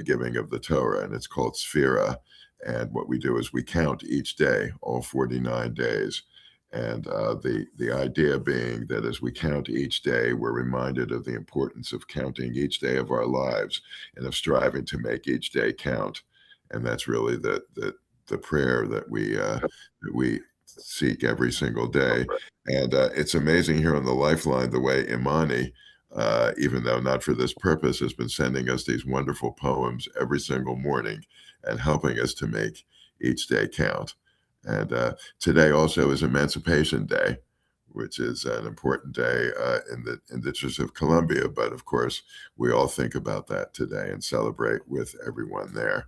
giving of the Torah, and it's called Sphira. And what we do is we count each day, all 49 days. And the idea being that as we count each day, we're reminded of the importance of counting each day of our lives and of striving to make each day count. And that's really the prayer that we seek every single day. And it's amazing here on the Lifeline the way Imani, even though not for this purpose, has been sending us these wonderful poems every single morning and helping us to make each day count. And today also is Emancipation Day, which is an important day in the District of Columbia. But of course, we all think about that today and celebrate with everyone there.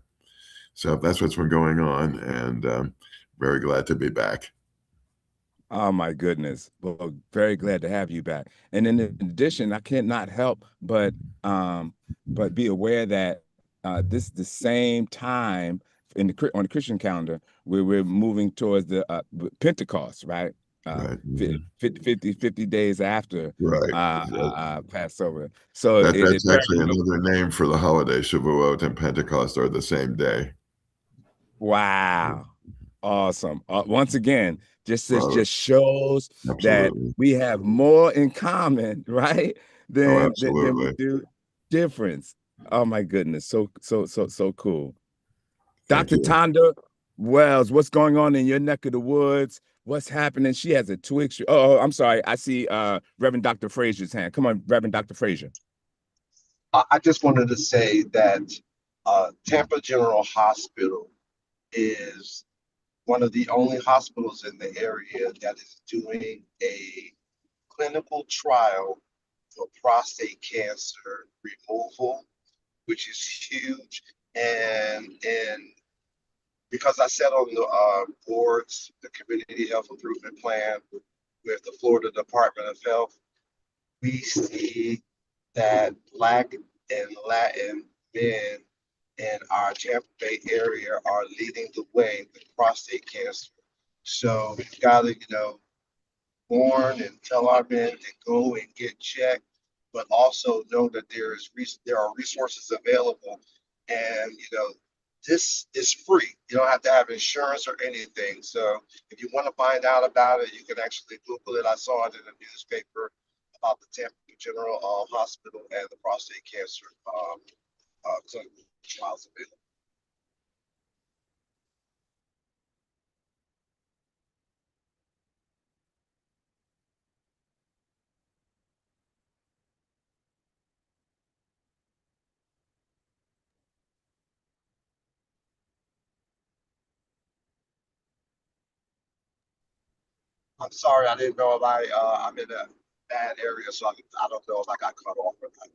So that's what's been going on, and very glad to be back. Oh my goodness. Well, very glad to have you back. And in addition, I cannot help but be aware that this is the same time on the Christian calendar where we're moving towards the Pentecost, right? Right. 50 days after Right. Passover. So That's actually another name for the holiday. Shavuot and Pentecost are the same day. Wow. Awesome. Once again, just shows Absolutely. that we have more in common, right? Than we do difference. Oh my goodness. So cool. Dr. Tonda Wells, what's going on in your neck of the woods? What's happening? She has a twitch. Oh, I'm sorry. I see Reverend Dr. Frazier's hand. Come on, Reverend Dr. Frazier. I just wanted to say that Tampa General Hospital is one of the only hospitals in the area that is doing a clinical trial for prostate cancer removal, which is huge. And because I sat on the boards, the Community Health Improvement Plan with the Florida Department of Health, we see that Black and Latin men in our Tampa Bay area are leading the way with prostate cancer. So we've got to, warn and tell our men to go and get checked, but also know that there are resources available, and this is free. You don't have to have insurance or anything. So if you want to find out about it, you can actually Google it. I saw it in the newspaper about the Tampa General Hospital and the prostate cancer clinical trials available. I'm sorry, I didn't know if I'm in a bad area, so I don't know if I got cut off or not.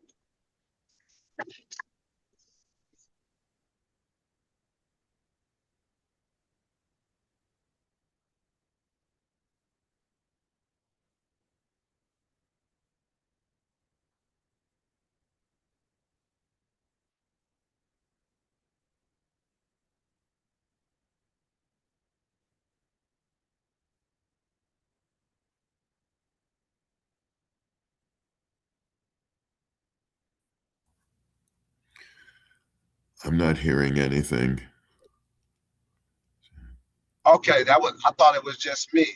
I'm not hearing anything. Okay, I thought it was just me.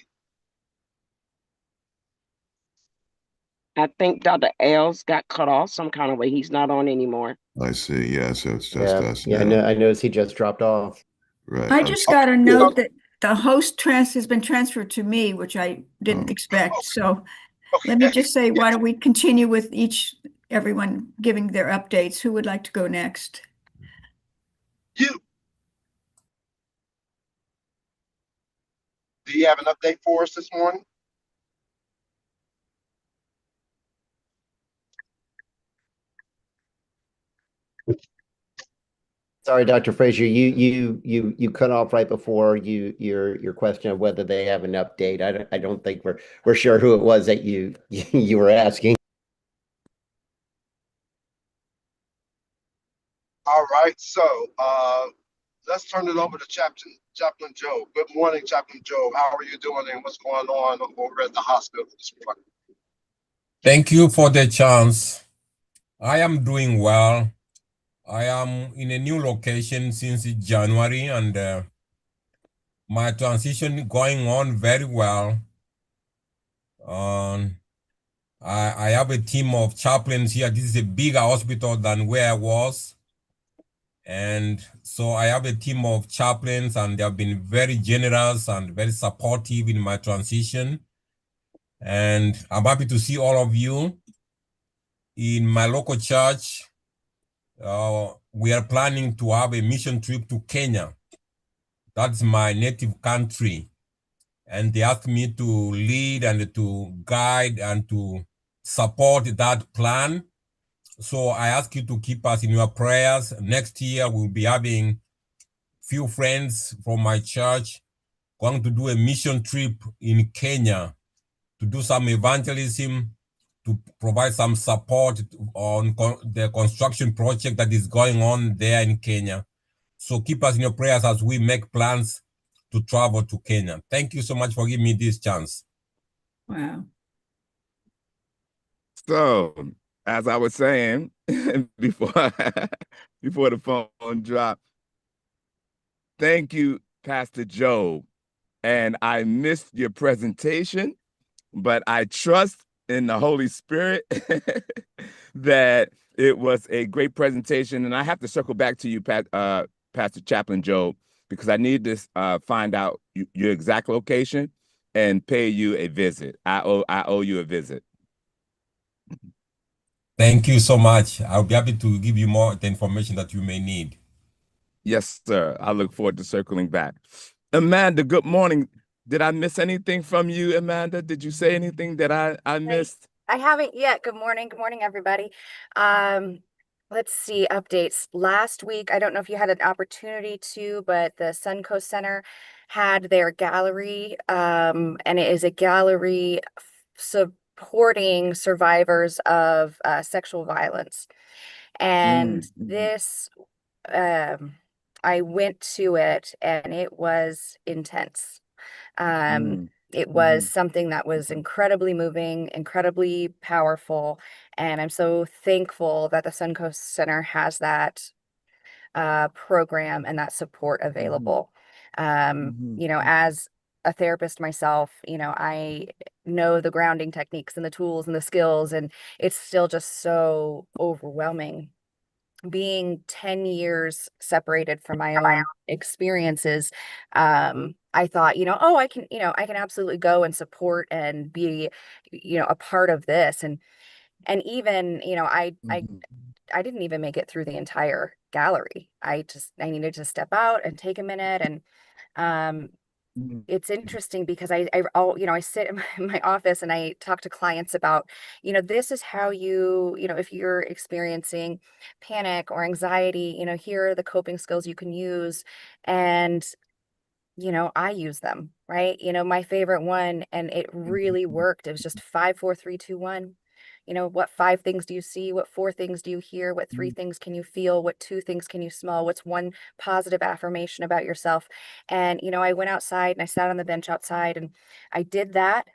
I think Dr. L's got cut off some kind of way. He's not on anymore. I see. Yeah, so it's just us now. Yeah, I noticed he just dropped off. Right. I just got a note that the host has been transferred to me, which I didn't expect. So let me just say, why don't we continue with everyone giving their updates? Who would like to go next? You. Do you have an update for us this morning? Sorry, Dr. Frazier, you cut off right before your question of whether they have an update. I don't think we're sure who it was that you were asking. All right, so let's turn it over to Chaplain Joe. Good morning, Chaplain Joe. How are you doing, and what's going on over at the hospital this morning? Thank you for the chance. I am doing well. I am in a new location since January, and my transition going on very well. I have a team of chaplains here. This is a bigger hospital than where I was. And so I have a team of chaplains, and they have been very generous and very supportive in my transition. And I'm happy to see all of you in my local church. We are planning to have a mission trip to Kenya. That's my native country. And they asked me to lead and to guide and to support that plan. So I ask you to keep us in your prayers. Next year, we'll be having few friends from my church going to do a mission trip in Kenya to do some evangelism, to provide some support on the construction project that is going on there in Kenya. So keep us in your prayers as we make plans to travel to Kenya. Thank you so much for giving me this chance. Wow. So, as I was saying before, before the phone dropped, thank you, Pastor Joe. And I missed your presentation, but I trust in the Holy Spirit that it was a great presentation. And I have to circle back to you, Pastor Chaplain Joe, because I need to find out your exact location and pay you a visit. I owe you a visit. Thank you so much. I'll be happy to give you more the information that you may need. Yes, sir. I look forward to circling back. Amanda, good morning. Did I miss anything from you, Amanda? Did you say anything that I missed? I haven't yet. Good morning. Good morning, everybody. Let's see, updates. Last week, I don't know if you had an opportunity to, but the Suncoast Center had their gallery, and it is a gallery supporting survivors of sexual violence. And this, I went to it, and it was intense. It was something that was incredibly moving, incredibly powerful, and I'm so thankful that the Suncoast Center has that program and that support available. You know, as a therapist myself, you know, I know the grounding techniques and the tools and the skills, and it's still just so overwhelming. Being 10 years separated from my own experiences, I thought, you know, oh, I can absolutely go and support and be, you know, a part of this. And even, you know, I didn't even make it through the entire gallery. I needed to step out and take a minute. And it's interesting because I sit in my office and I talk to clients about, you know, this is how you know, if you're experiencing panic or anxiety, you know, here are the coping skills you can use. And, you know, I use them, right? You know, my favorite one, and it really worked. It was just 5, 4, 3, 2, 1. You know, what 5 things do you see? What 4 things do you hear? What 3 things can you feel? What 2 things can you smell? What's one positive affirmation about yourself? And, you know, I went outside and I sat on the bench outside and I did that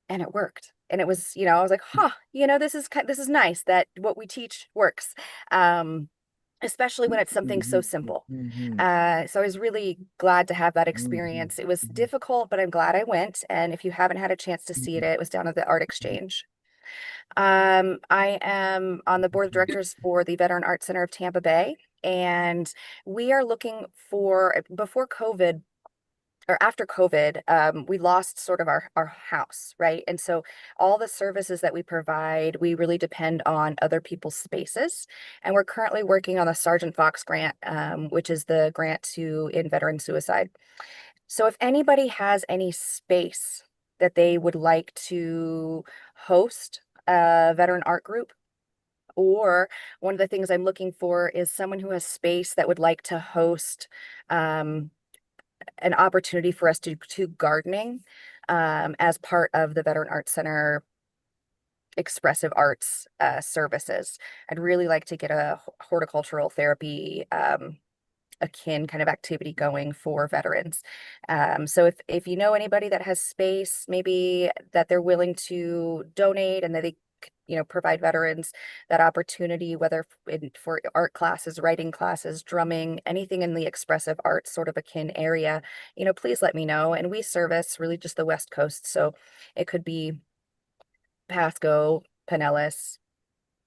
and it worked. And it was, you know, I was like, huh, you know, this is nice that what we teach works. Especially when it's something so simple. So I was really glad to have that experience. It was difficult, but I'm glad I went. And if you haven't had a chance to see it, it was down at the Art Exchange. I am on the board of directors for the Veteran Arts Center of Tampa Bay, and we are looking for, before COVID or after COVID, we lost sort of our house, right? And so all the services that we provide, we really depend on other people's spaces. And we're currently working on the Sergeant Fox grant, which is the grant to end veteran suicide. So if anybody has any space that they would like to host a veteran art group, or one of the things I'm looking for is someone who has space that would like to host an opportunity for us to gardening as part of the Veteran Arts Center expressive arts services. I'd really like to get a horticultural therapy akin kind of activity going for veterans. So if you know anybody that has space, maybe that they're willing to donate and that provide veterans that opportunity, whether for art classes, writing classes, drumming, anything in the expressive arts sort of akin area, please let me know. And we service really just the West Coast. So it could be Pasco, Pinellas,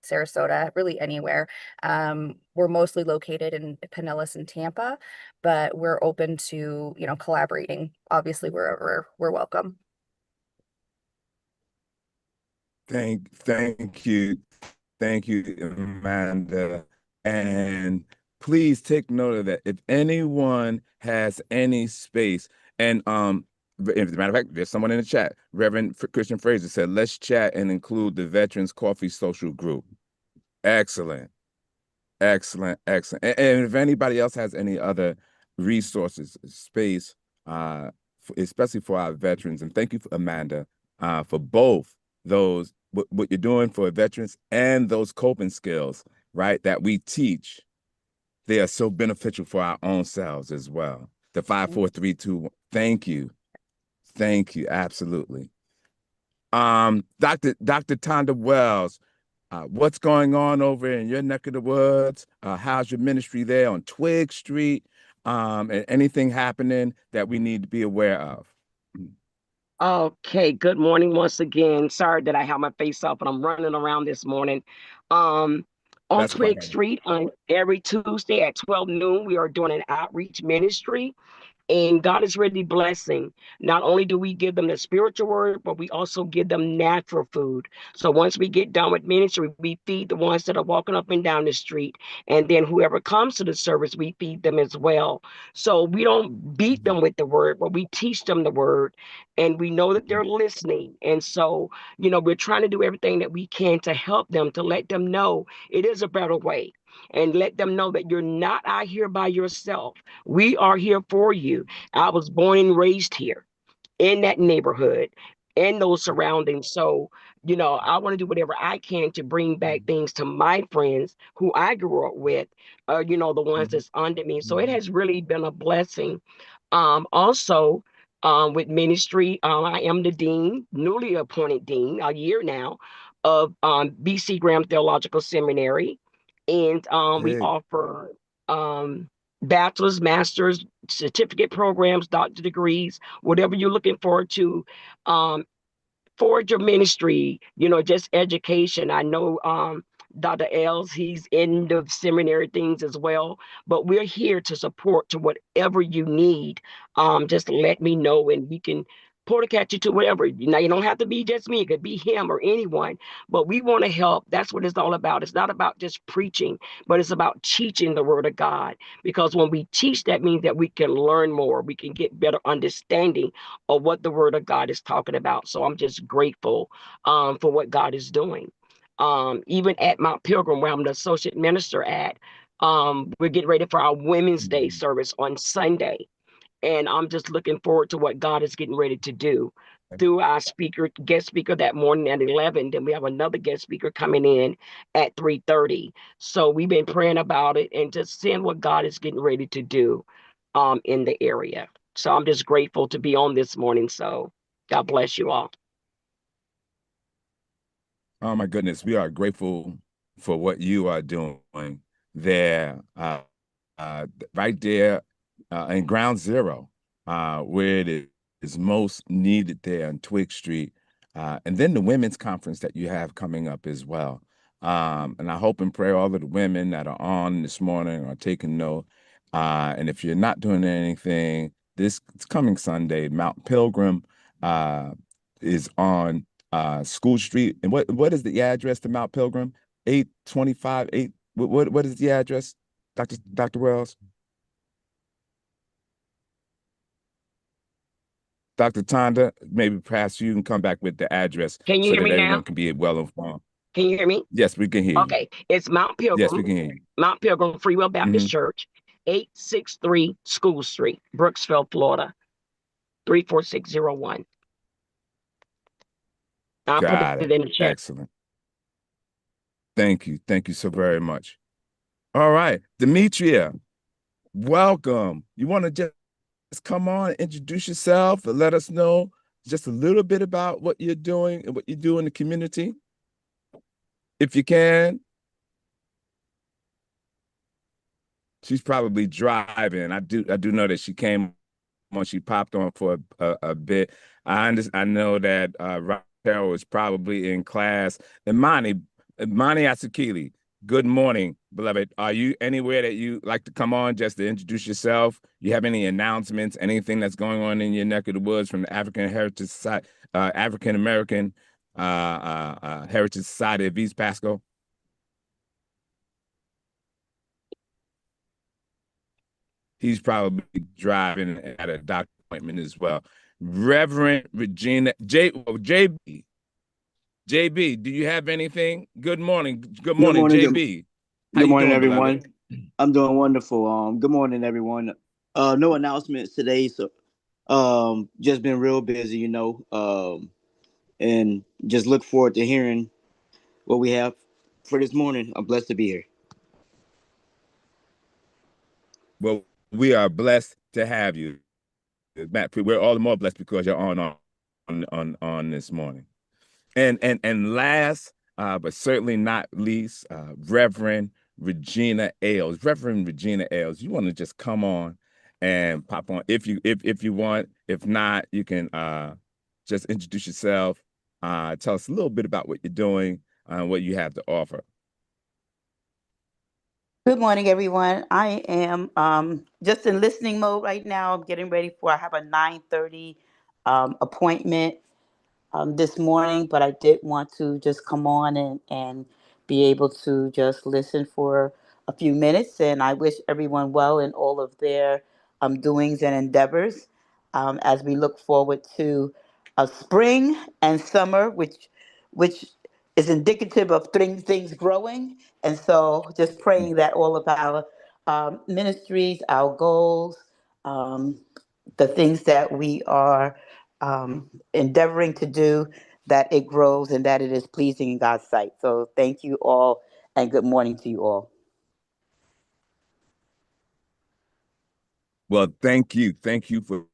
Sarasota, really anywhere. We're mostly located in Pinellas and Tampa, but we're open to, collaborating. Obviously, wherever we're welcome. Thank you, Amanda. And please take note of that. If anyone has any space, and as a matter of fact, there's someone in the chat. Reverend Christian Fraser said, "Let's chat and include the Veterans Coffee Social Group." Excellent, excellent. And if anybody else has any other resources, space, especially for our veterans, and thank you, Amanda, for both those what you're doing for veterans and those coping skills, right? That we teach. They are so beneficial for our own selves as well. The 5, 4, 3, 2. Thank you. Absolutely. Dr. Tonda Wells, what's going on over in your neck of the woods? How's your ministry there on Twig Street? And anything happening that we need to be aware of? Okay, good morning once again. Sorry that I have my face up, but I'm running around this morning. On Twig Street, on every Tuesday at 12 noon, we are doing an outreach ministry. And God is really blessing. Not only do we give them the spiritual word, but we also give them natural food. So once we get done with ministry, we feed the ones that are walking up and down the street. And then whoever comes to the service, we feed them as well. So we don't beat them with the word, but we teach them the word. And we know that they're listening. And so, we're trying to do everything that we can to help them, to let them know it is a better way. And let them know that you're not out here by yourself. We are here for you. I was born and raised here in that neighborhood and those surroundings. So, I want to do whatever I can to bring back things to my friends who I grew up with, the ones that's under me. So it has really been a blessing. Also, with ministry, I am the dean, newly appointed dean, a year now, of BC Graham Theological Seminary. And we offer bachelor's, master's, certificate programs, doctorate degrees, whatever you're looking forward to. Forward your ministry, just education. I know Dr. Els, he's in the seminary things as well, but we're here to support to whatever you need. Just let me know and we can catch you to whatever. Now, you don't have to be just me. It could be him or anyone, but we want to help. That's what it's all about. It's not about just preaching, but it's about teaching the word of God. Because when we teach, that means that we can learn more. We can get better understanding of what the word of God is talking about. So I'm just grateful for what God is doing. Even at Mount Pilgrim, where I'm the associate minister at, we're getting ready for our Women's Day service on Sunday. And I'm just looking forward to what God is getting ready to do through our guest speaker that morning at 11. Then we have another guest speaker coming in at 3:30. So we've been praying about it and just seeing what God is getting ready to do in the area. So I'm just grateful to be on this morning. So God bless you all. Oh my goodness, we are grateful for what you are doing there, right there in Ground Zero, where it is most needed there on Twig Street, and then the women's conference that you have coming up as well. And I hope and pray all of the women that are on this morning are taking note. And if you're not doing anything, this coming Sunday, Mount Pilgrim is on School Street. And what is the address to Mount Pilgrim? 825 8. What is the address, Dr. Wells? Dr. Tonda, maybe perhaps you can come back with the address so that everyone can be well informed. Can you hear me? Yes, we can hear you. Okay, it's Mount Pilgrim. Yes, we can hear you. Mount Pilgrim Free Will Baptist Church, 863 School Street, Brooksville, Florida, 34601. I'll put it in the chat. Excellent. Thank you. Thank you so very much. All right, Demetria, welcome. You want to just come on and introduce yourself and let us know just a little bit about what you're doing and what you do in the community? if you can. She's probably driving. I do know that she came on. She popped on for a bit. I know that Raquel was probably in class. Imani Asakili, good morning, beloved. Are you anywhere that you like to come on just to introduce yourself? You have any announcements, anything that's going on in your neck of the woods from the African Heritage Society, African American Heritage Society of East Pasco? He's probably driving at a doctor appointment as well. Reverend Regina JB, do you have anything? Good morning. Good morning, JB. Good morning, everyone. I'm doing wonderful. Good morning, everyone. No announcements today, so just been real busy, and just look forward to hearing what we have for this morning. I'm blessed to be here. Well, we are blessed to have you, Matt. We're all the more blessed because you're on this morning. And last, but certainly not least, Reverend Regina Ailes. Reverend Regina Ailes, you want to just come on and pop on if you want. If not, you can just introduce yourself. Tell us a little bit about what you're doing and what you have to offer. Good morning, everyone. I am just in listening mode right now. I'm getting ready I have a 9:30 appointment this morning, but I did want to just come on and be able to just listen for a few minutes. And I wish everyone well in all of their doings and endeavors as we look forward to a spring and summer, which is indicative of things growing. And so just praying that all of our ministries, our goals, the things that we are endeavoring to do, that it grows and that it is pleasing in God's sight. So thank you all and good morning to you all. Well, thank you. Thank you for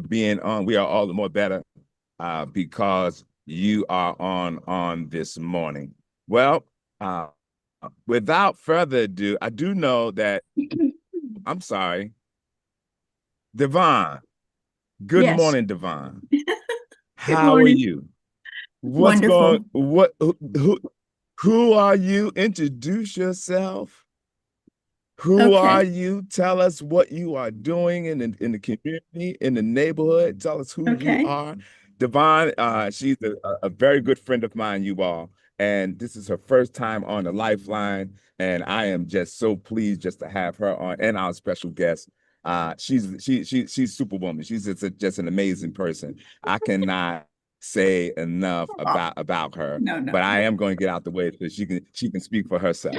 being on. We are all the more better because you are on this morning. Well, without further ado, I do know that, I'm sorry, Devon. Good morning, Devon. How are you? What's Wonderful. who are you? Introduce yourself. Who are you? Tell us what you are doing in the community, in the neighborhood. Tell us who you are. Devon, she's a very good friend of mine, you all. And this is her first time on the Lifeline. And I am just so pleased just to have her on, and our special guest. She's Superwoman. She's just an amazing person. I cannot say enough about her. No. But I am going to get out the way so she can speak for herself.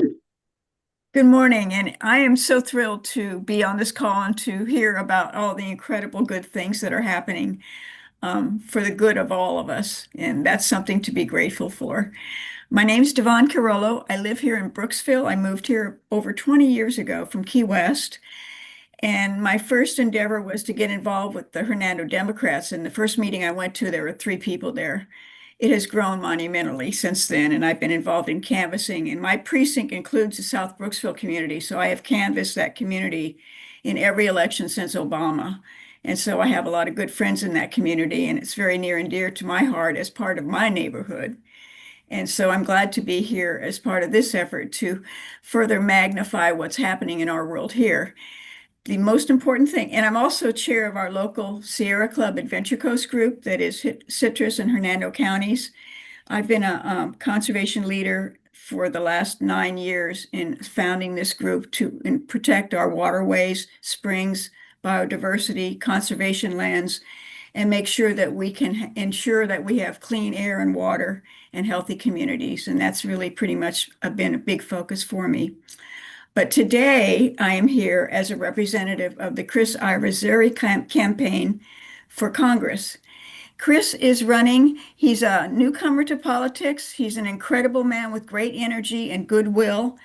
Good morning, and I am so thrilled to be on this call and to hear about all the incredible good things that are happening for the good of all of us, and that's something to be grateful for. My name's Devon Carollo. I live here in Brooksville. I moved here over 20 years ago from Key West, and my first endeavor was to get involved with the Hernando Democrats. And the first meeting I went to, there were 3 people there. It has grown monumentally since then, and I've been involved in canvassing. And my precinct includes the South Brooksville community, so I have canvassed that community in every election since Obama. And so I have a lot of good friends in that community, and it's very near and dear to my heart as part of my neighborhood. And so I'm glad to be here as part of this effort to further magnify what's happening in our world here. The most important thing, and I'm also chair of our local Sierra Club Adventure Coast group that is Citrus and Hernando counties. I've been a conservation leader for the last 9 years in founding this group to protect our waterways, springs, biodiversity, conservation lands, and make sure that we can ensure that we have clean air and water and healthy communities. And that's really pretty much been a big focus for me. But today I am here as a representative of the Chris Irizarry campaign for Congress. Chris is running. He's a newcomer to politics. He's an incredible man with great energy and goodwill.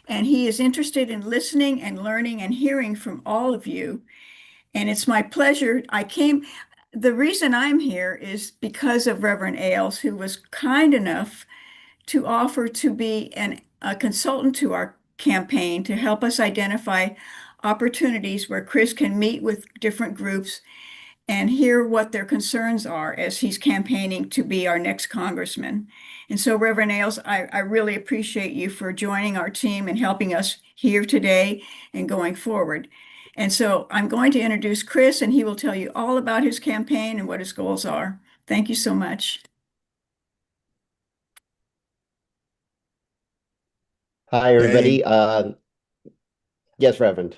And he is interested in listening and learning and hearing from all of you. And it's my pleasure. The reason I'm here is because of Reverend Ailes, who was kind enough to offer to be a consultant to our campaign to help us identify opportunities where Chris can meet with different groups and hear what their concerns are as he's campaigning to be our next congressman. And so, Reverend Ailes, I really appreciate you for joining our team and helping us here today and going forward. And so I'm going to introduce Chris, and he will tell you all about his campaign and what his goals are. Thank you so much. Hi, everybody. Yes, Reverend.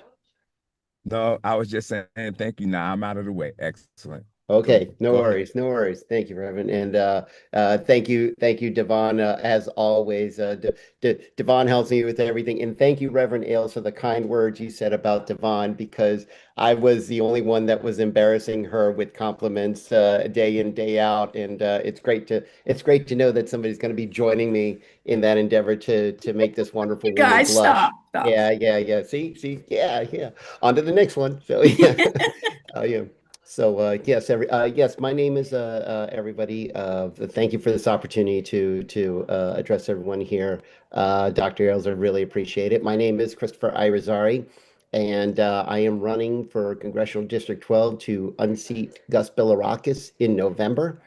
No, I was just saying thank you. Now I'm out of the way. Excellent. Okay, no Go ahead. worries, no worries. Thank you, Reverend, and thank you, Devon. As always, Devon helps me with everything, and thank you, Reverend Ailes, for the kind words you said about Devon, because I was the only one that was embarrassing her with compliments day in, day out, and it's great to know that somebody's going to be joining me in that endeavor to make this wonderful You woman guys, blush. stop. Yeah. See, yeah. On to the next one. So yeah, yeah. So yes, my name is everybody. Thank you for this opportunity to address everyone here. Dr. Ailes, I really appreciate it. My name is Christopher Irizarry, and I am running for Congressional District 12 to unseat Gus Bilirakis in November.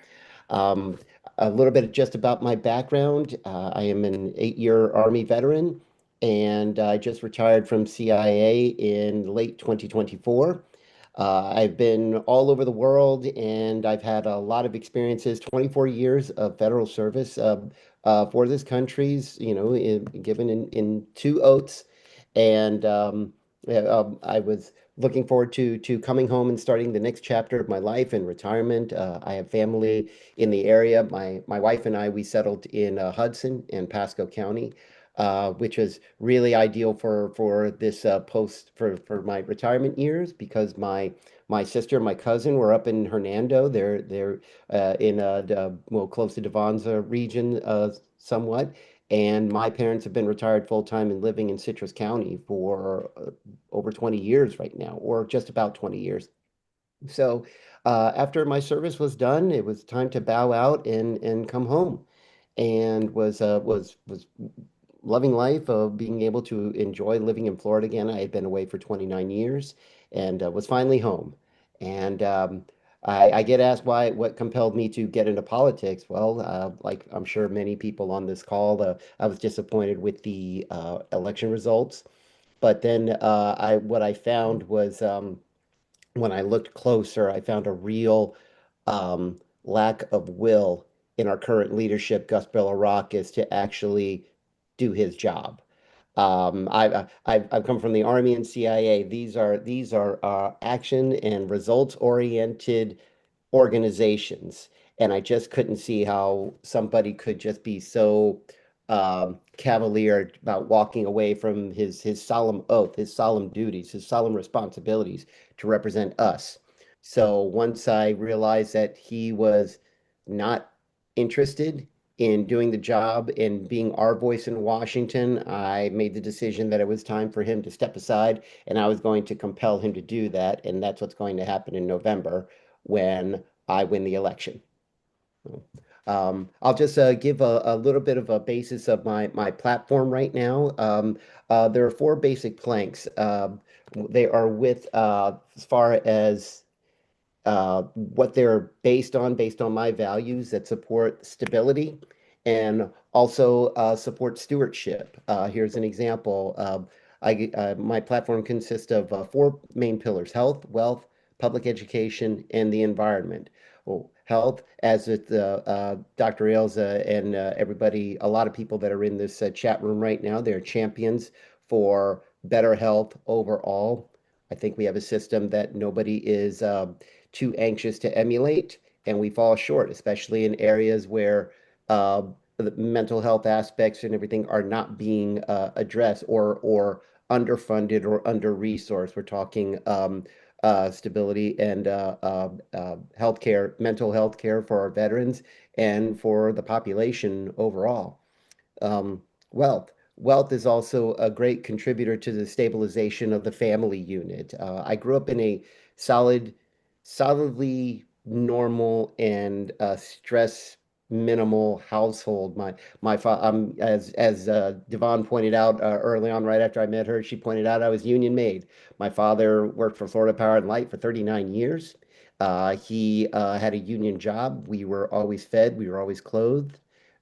A little bit just about my background. I am an 8-year Army veteran, and I just retired from CIA in late 2024. I've been all over the world, and I've had a lot of experiences, 24 years of federal service for this country's, given in 2 oaths. And I was looking forward to coming home and starting the next chapter of my life in retirement. I have family in the area. My wife and I, we settled in Hudson and Pasco County, which is really ideal for this post for my retirement years, because my sister and my cousin were up in Hernando. They're in well, close to Devon's region somewhat. And my parents have been retired full time and living in Citrus County for over 20 years right now, or just about 20 years. So after my service was done, it was time to bow out and come home, and was loving life, of being able to enjoy living in Florida again. I had been away for 29 years and was finally home. And I get asked what compelled me to get into politics. Well, like I'm sure many people on this call, I was disappointed with the election results. But then what I found was, when I looked closer, I found a real lack of will in our current leadership, Gus Bilirakis, to actually do his job. I've come from the Army and CIA. These are action and results oriented organizations, and I just couldn't see how somebody could just be so cavalier about walking away from his solemn oath, his solemn duties, his solemn responsibilities to represent us. So once I realized that he was not interested in doing the job and being our voice in Washington, I made the decision that it was time for him to step aside, and I was going to compel him to do that. And that's what's going to happen in November when I win the election. I'll just give a little bit of a basis of my platform right now. There are 4 basic planks. They are with, as far as what they're based on my values that support stability and also support stewardship. Here's an example. My platform consists of 4 main pillars: health, wealth, public education, and the environment. Well, health, as with Dr. Ailes and everybody, a lot of people that are in this chat room right now, they're champions for better health overall. I think we have a system that nobody is too anxious to emulate, and we fall short, especially in areas where the mental health aspects and everything are not being addressed, or underfunded or under-resourced. We're talking stability and healthcare, mental health care for our veterans and for the population overall. Wealth. Wealth is also a great contributor to the stabilization of the family unit. I grew up in a solidly normal and stress minimal household. As Devon pointed out early on, right after I met her, she pointed out I was union made. My father worked for Florida Power and Light for 39 years. He had a union job. We were always fed. We were always clothed.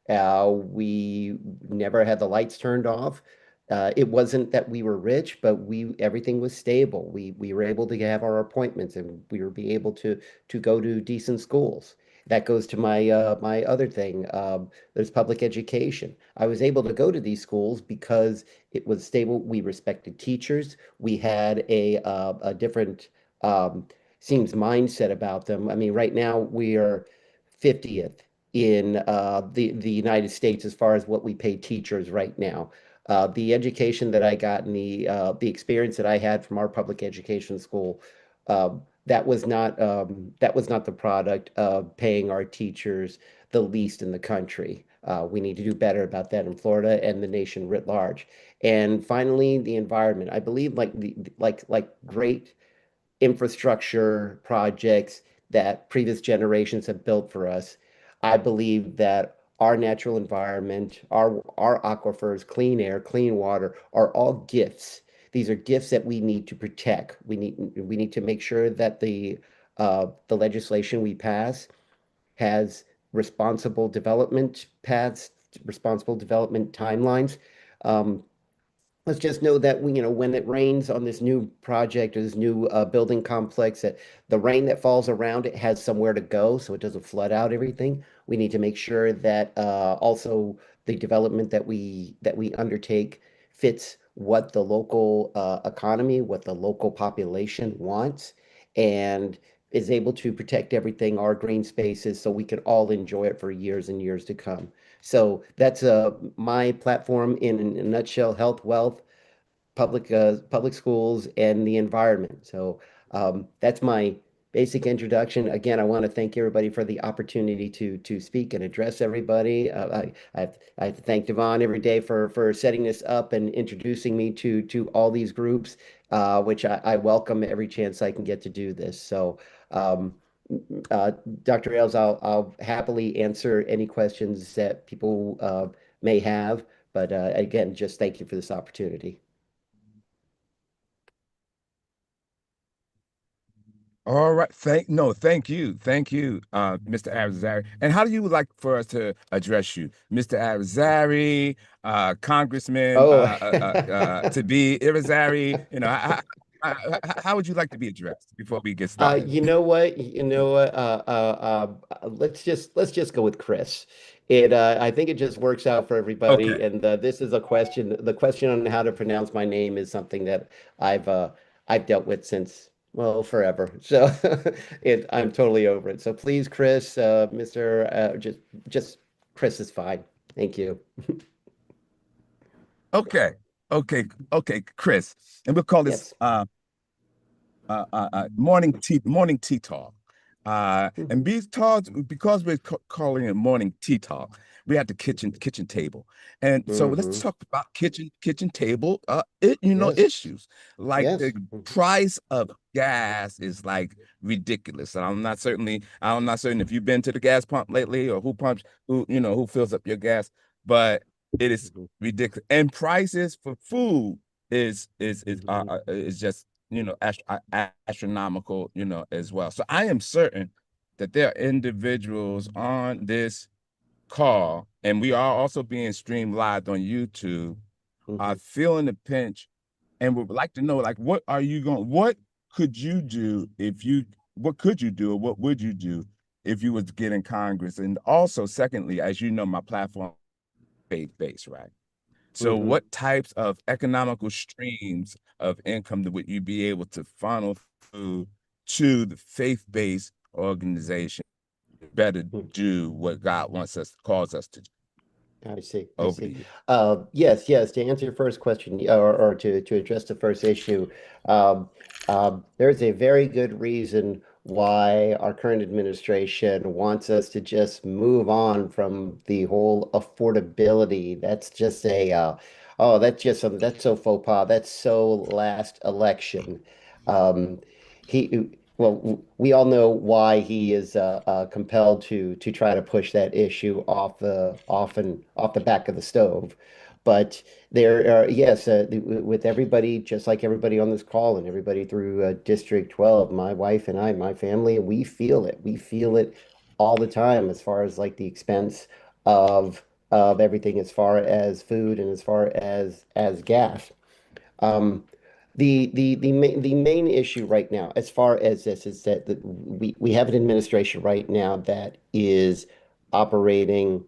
We never had the lights turned off. It wasn't that we were rich, but everything was stable. We were able to have our appointments, and we were be able to go to decent schools. That goes to my other thing. There's public education. I was able to go to these schools because it was stable. We respected teachers. We had a different seems mindset about them. I mean, right now we are 50th in the United States as far as what we pay teachers right now. The education that I got and the experience that I had from our public education school, that was not the product of paying our teachers the least in the country. We need to do better about that in Florida and the nation writ large. And finally, the environment. I believe like great infrastructure projects that previous generations have built for us. I believe that our natural environment, our aquifers, clean air, clean water are all gifts. These are gifts that we need to protect. We need to make sure that the legislation we pass has responsible development paths, responsible development timelines. Um, let's just know that when it rains on this new project or this new building complex, that the rain that falls around it has somewhere to go, so it doesn't flood out everything. We need to make sure that also the development that we undertake fits what the local economy, what the local population wants, and is able to protect everything, our green spaces, so we can all enjoy it for years and years to come. So that's my platform in a nutshell: health, wealth, public schools, and the environment. So that's my basic introduction. Again, I want to thank everybody for the opportunity to speak and address everybody. I have to thank Devon every day for setting this up and introducing me to all these groups, which I welcome every chance I can get to do this. So. Um, Dr. Ailes, I'll happily answer any questions that people may have. But again, just thank you for this opportunity. All right. Thank you. Thank you, Mr. Arizari. And how do you like for us to address you? Mr. Arizari, Congressman Oh, to be Irizarry, how would you like to be addressed before we get started? you know what? Let's just go with Chris. I think it just works out for everybody. Okay. And this is a question. The question on how to pronounce my name is something that I've uh, I've dealt with since, well, forever. So I'm totally over it. So please, Chris, Mr. Just Chris is fine. Thank you. Okay. Okay, Chris. And we'll call this Yes. morning tea talk. And because we're calling it morning tea talk, we had the kitchen table, and so let's talk about kitchen table Yes. issues like Yes. the price of gas is like ridiculous. And I'm not certain if you've been to the gas pump lately or who fills up your gas, but it is ridiculous. And prices for food is just astronomical, as well. So I am certain that there are individuals on this call, and we are also being streamed live on YouTube, are feeling the pinch and would like to know, like, what could you do what could you do, or what would you do if you was to get in Congress? And also, secondly, as you know, my platform faith-based, right? So what types of economical streams of income would you be able to funnel through to the faith-based organization better do what God calls us to do? I see. I Over to see. you. Yes, yes. To answer your first question, or to address the first issue, there's a very good reason why our current administration wants us to just move on from the whole affordability. That's just that's so faux pas. That's so last election. Um, he Well, we all know why he is compelled to try to push that issue off the back of the stove. But there are, yes, with everybody, just like everybody on this call and everybody through District 12, my wife and I, my family, we feel it. We feel it all the time as far as like the expense of everything, as far as food and as far as gas. Um, the main issue right now, as far as this, is that we have an administration right now that is operating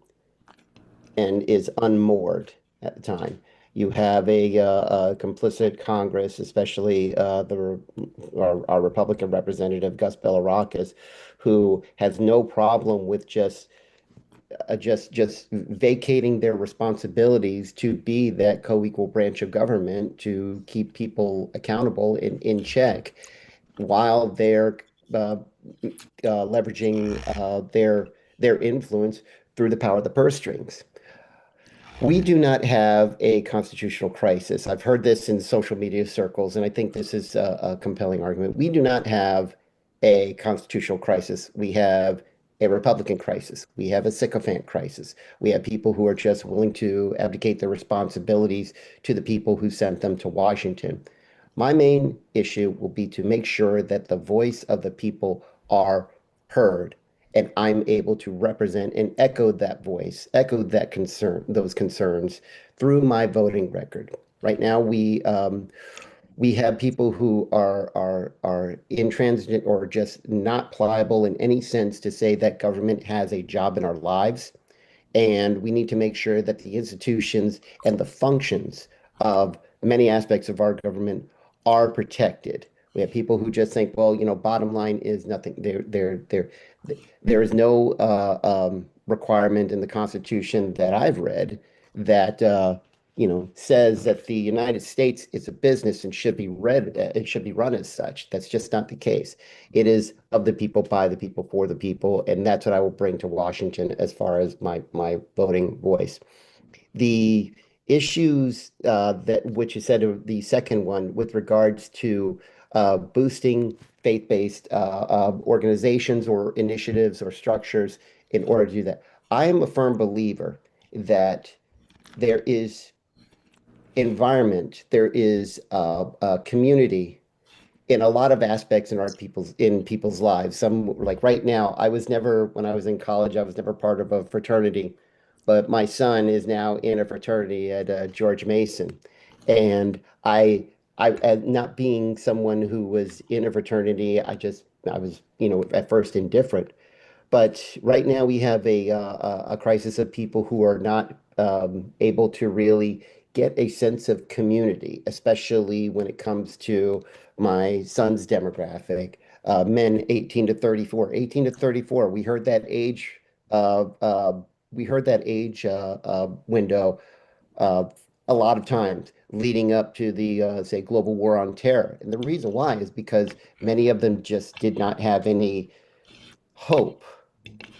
and is unmoored at the time. You have a complicit Congress, especially our Republican representative Gus Bellerakis, who has no problem with just vacating their responsibilities to be that co-equal branch of government to keep people accountable in check while they're uh, leveraging their influence through the power of the purse strings. We do not have a constitutional crisis. I've heard this in social media circles, and I think this is a compelling argument. We do not have a constitutional crisis. We have a Republican crisis. We have a sycophant crisis. We have people who are just willing to abdicate their responsibilities to the people who sent them to Washington. My main issue will be to make sure that the voice of the people are heard, and I'm able to represent and echo that voice, echo that concern, those concerns through my voting record. Right now, we have people who are intransigent or just not pliable in any sense to say that government has a job in our lives. And we need to make sure that the institutions and the functions of many aspects of our government are protected. We have people who just think, well, bottom line is nothing. There is no requirement in the Constitution that I've read that says that the United States is a business and should be it should be run as such. That's just not the case. It is of the people, by the people, for the people, and that's what I will bring to Washington as far as my voting voice. The issues that which you said, the second one with regards to boosting faith-based organizations or initiatives or structures in order to do that. I am a firm believer that there is environment, there is community in a lot of aspects in people's lives. Some, like right now, when I was in college, I was never part of a fraternity, but my son is now in a fraternity at George Mason, and not being someone who was in a fraternity, I was at first indifferent. But right now we have a crisis of people who are not able to really get a sense of community, especially when it comes to my son's demographic, men 18 to 34. 18 to 34, uh, uh, we heard that age window uh, a lot of times leading up to the, say, global war on terror. And the reason why is because many of them just did not have any hope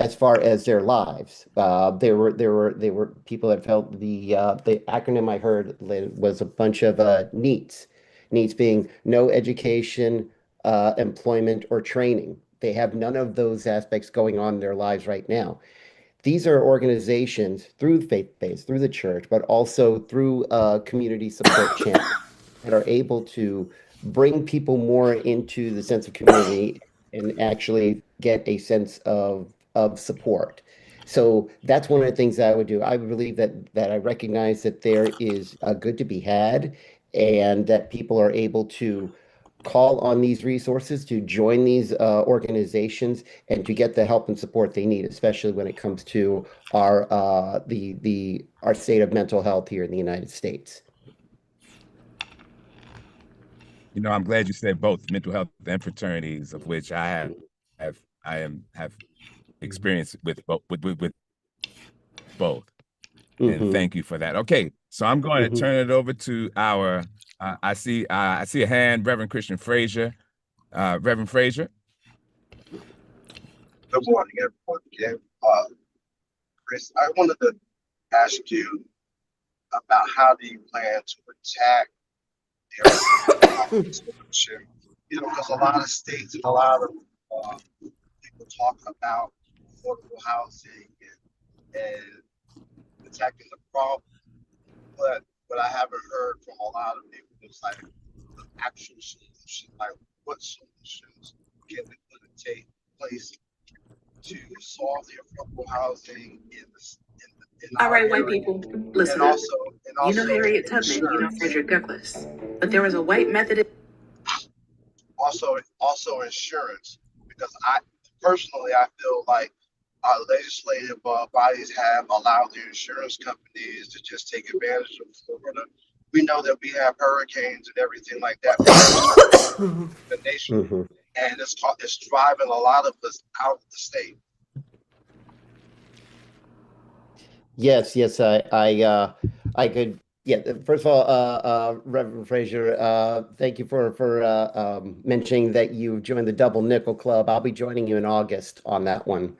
as far as their lives. There were people that felt the acronym I heard was a bunch of NEETs. NEETs being no education, employment, or training. They have none of those aspects going on in their lives right now. These are organizations through faith-based, through the church, but also through community support channels that are able to bring people more into the sense of community and actually get a sense of support. So that's one of the things that I would do. I believe that I recognize that there is a good to be had, and that people are able to call on these resources to join these organizations and to get the help and support they need, especially when it comes to our state of mental health here in the United States. I'm glad you said both mental health and fraternities, of which I have experience with both. And thank you for that. Okay, so I'm going to turn it over to our. I see a hand, Reverend Christian Frazier. Reverend Frazier. Good morning, everyone. Again, Chris, I wanted to ask you about how do you plan to attack their because a lot of states and a lot of people talk about affordable housing and attacking the problem, but what I haven't heard from a lot of people is like the actual solution, like what solutions can we put in take place to solve the affordable housing in All our right, white area, people, listen and up. also You know Harriet Tubman, you know insurance. Frederick Douglass, but there was a white Methodist. Also insurance, because I personally I feel like our legislative bodies have allowed the insurance companies to just take advantage of Florida. We know that we have hurricanes and everything like that in the nation, and it's driving a lot of us out of the state. Yes, I could. Yeah, first of all, Reverend Frazier, thank you for mentioning that you joined the Double Nickel Club. I'll be joining you in August on that one.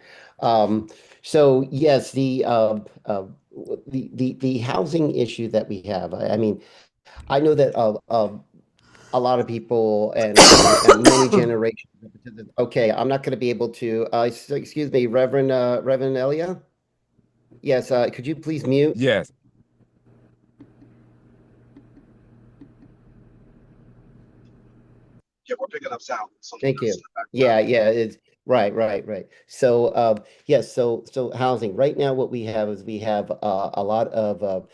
So yes, the housing issue that we have. I mean, I know that a lot of people and many generations. Okay, I'm not going to be able to. Excuse me, Reverend Elia. Yes, could you please mute? Yes. Yeah, we're picking up sound. Thank you. Yeah, it's right. So, yes, so housing. Right now, what we have is we have a lot of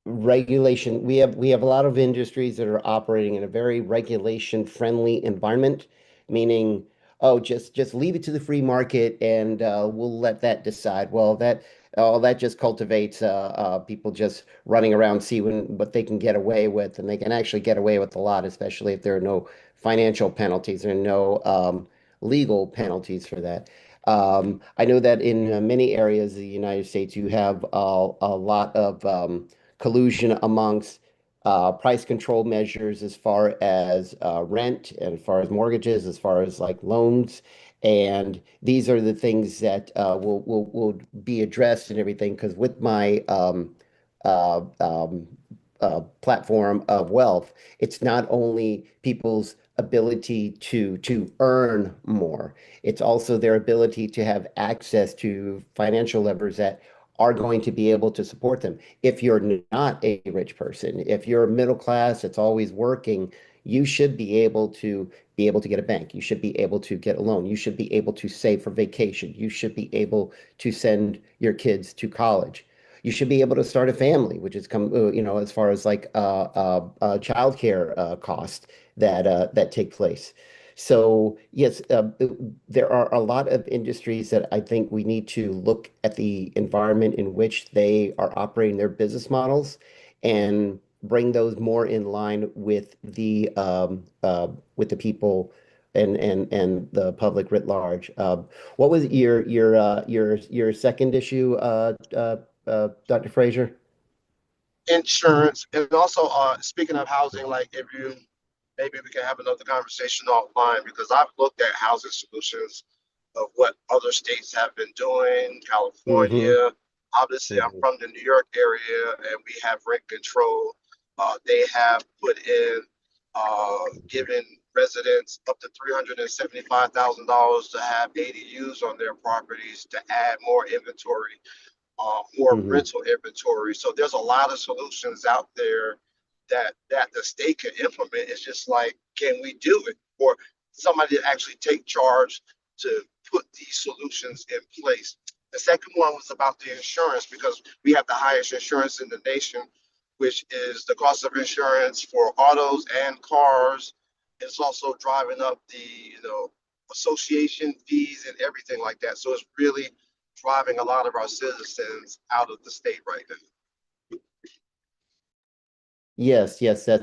regulation. We have a lot of industries that are operating in a very regulation friendly environment, meaning, oh, just leave it to the free market and we'll let that decide. Well, that just cultivates people just running around seeing what they can get away with, and they can actually get away with a lot, especially if there are no financial penalties or no legal penalties for that. I know that in many areas of the United States, you have a lot of collusion amongst price control measures as far as rent and as far as mortgages, as far as like loans. And these are the things that will be addressed and everything. Because with my uh, um, platform of wealth, it's not only people's ability to earn more, it's also their ability to have access to financial levers that are going to be able to support them. If you're not a rich person, if you're middle class, it's always working, you should be able to get a bank. You should be able to get a loan. You should be able to save for vacation. You should be able to send your kids to college. You should be able to start a family, which is as far as like childcare costs that take place. So yes, there are a lot of industries that I think we need to look at the environment in which they are operating their business models and bring those more in line with the people and the public writ large. What was your second issue, Dr. Frazier? Insurance, and also speaking of housing, like if you maybe we can have another conversation offline, because I've looked at housing solutions of what other states have been doing. California, obviously, I'm from the New York area, and we have rent control. They have put in giving residents up to $375,000 to have ADUs on their properties to add more inventory, more rental inventory. So there's a lot of solutions out there that the state can implement. It's just like, can we do it? Or somebody to actually take charge to put these solutions in place. The second one was about the insurance, because we have the highest insurance in the nation, which is the cost of insurance for autos and cars. It's also driving up the association fees and everything like that. So it's really driving a lot of our citizens out of the state right now. Yes, yes, I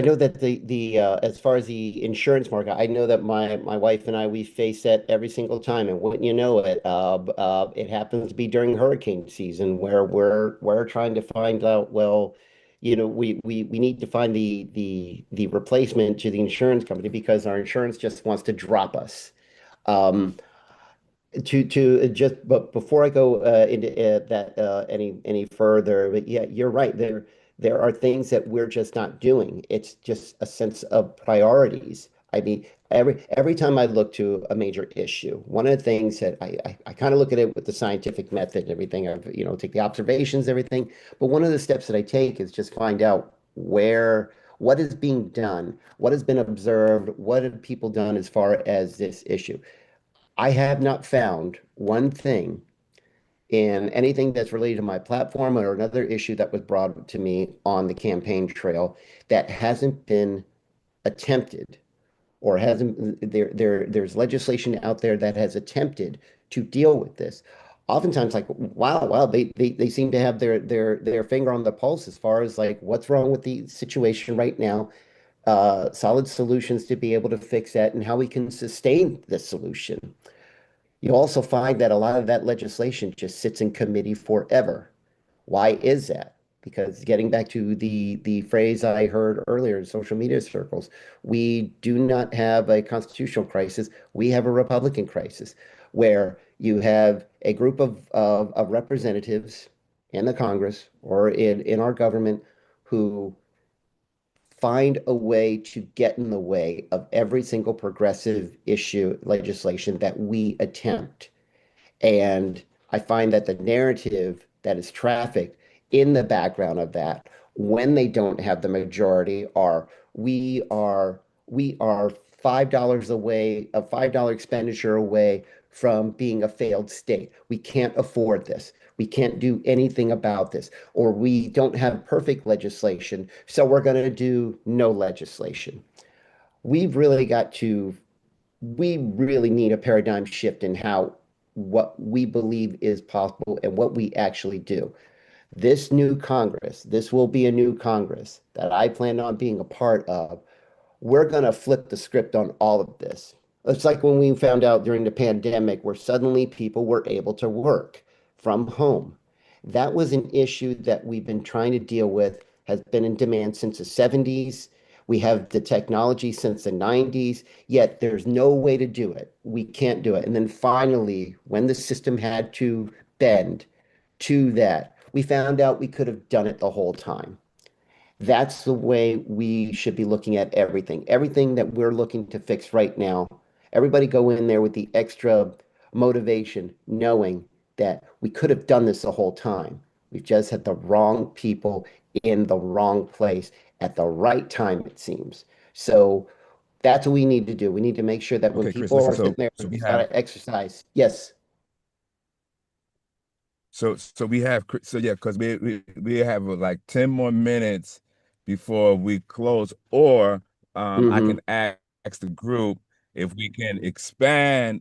know that the as far as the insurance market, I know that my wife and I, we face that every single time, and wouldn't you know it, it happens to be during hurricane season where we're trying to find out, well, we need to find the replacement to the insurance company because our insurance just wants to drop us. Um, to just but before I go into that any further, but yeah, you're right. There are things that we're just not doing. It's just a sense of priorities. I mean, every time I look to a major issue, one of the things that I kind of look at it with the scientific method and everything. I've, take the observations, everything. But one of the steps that I take is just find out what is being done, what has been observed, what have people done as far as this issue. I have not found one thing in anything that's related to my platform or another issue that was brought to me on the campaign trail that hasn't been attempted or hasn't there's legislation out there that has attempted to deal with this. Oftentimes, like, wow, they seem to have their finger on the pulse as far as like what's wrong with the situation right now, solid solutions to be able to fix that, and how we can sustain this solution. You also find that a lot of that legislation just sits in committee forever. Why is that? Because getting back to the phrase I heard earlier in social media circles, we do not have a constitutional crisis. We have a Republican crisis where you have a group of representatives in the Congress or in our government who find a way to get in the way of every single progressive issue legislation that we attempt. And I find that the narrative that is trafficked in the background of that, when they don't have the majority, are we are $5 away, a $5 expenditure away from being a failed state. We can't afford this. We can't do anything about this, or we don't have perfect legislation, so we're going to do no legislation. We've really got to we really need a paradigm shift in how what we believe is possible and what we actually do. This will be a new Congress that I plan on being a part of. We're going to flip the script on all of this. It's like when we found out during the pandemic where suddenly people were able to work from home. That was an issue that we've been trying to deal with, has been in demand since the 70s. We have the technology since the 90s, yet there's no way to do it. We can't do it. And then finally, when the system had to bend to that, we found out we could have done it the whole time. That's the way we should be looking at everything. Everything that we're looking to fix right now, everybody go in there with the extra motivation, knowing that we could have done this the whole time. We've just had the wrong people in the wrong place at the right time, it seems. So that's what we need to do. We need to make sure that when Okay, Chris, people are listen, sitting there, so we it's have not an exercise. Yes. So we have yeah, because we have like 10 more minutes before we close, or I can ask the group if we can expand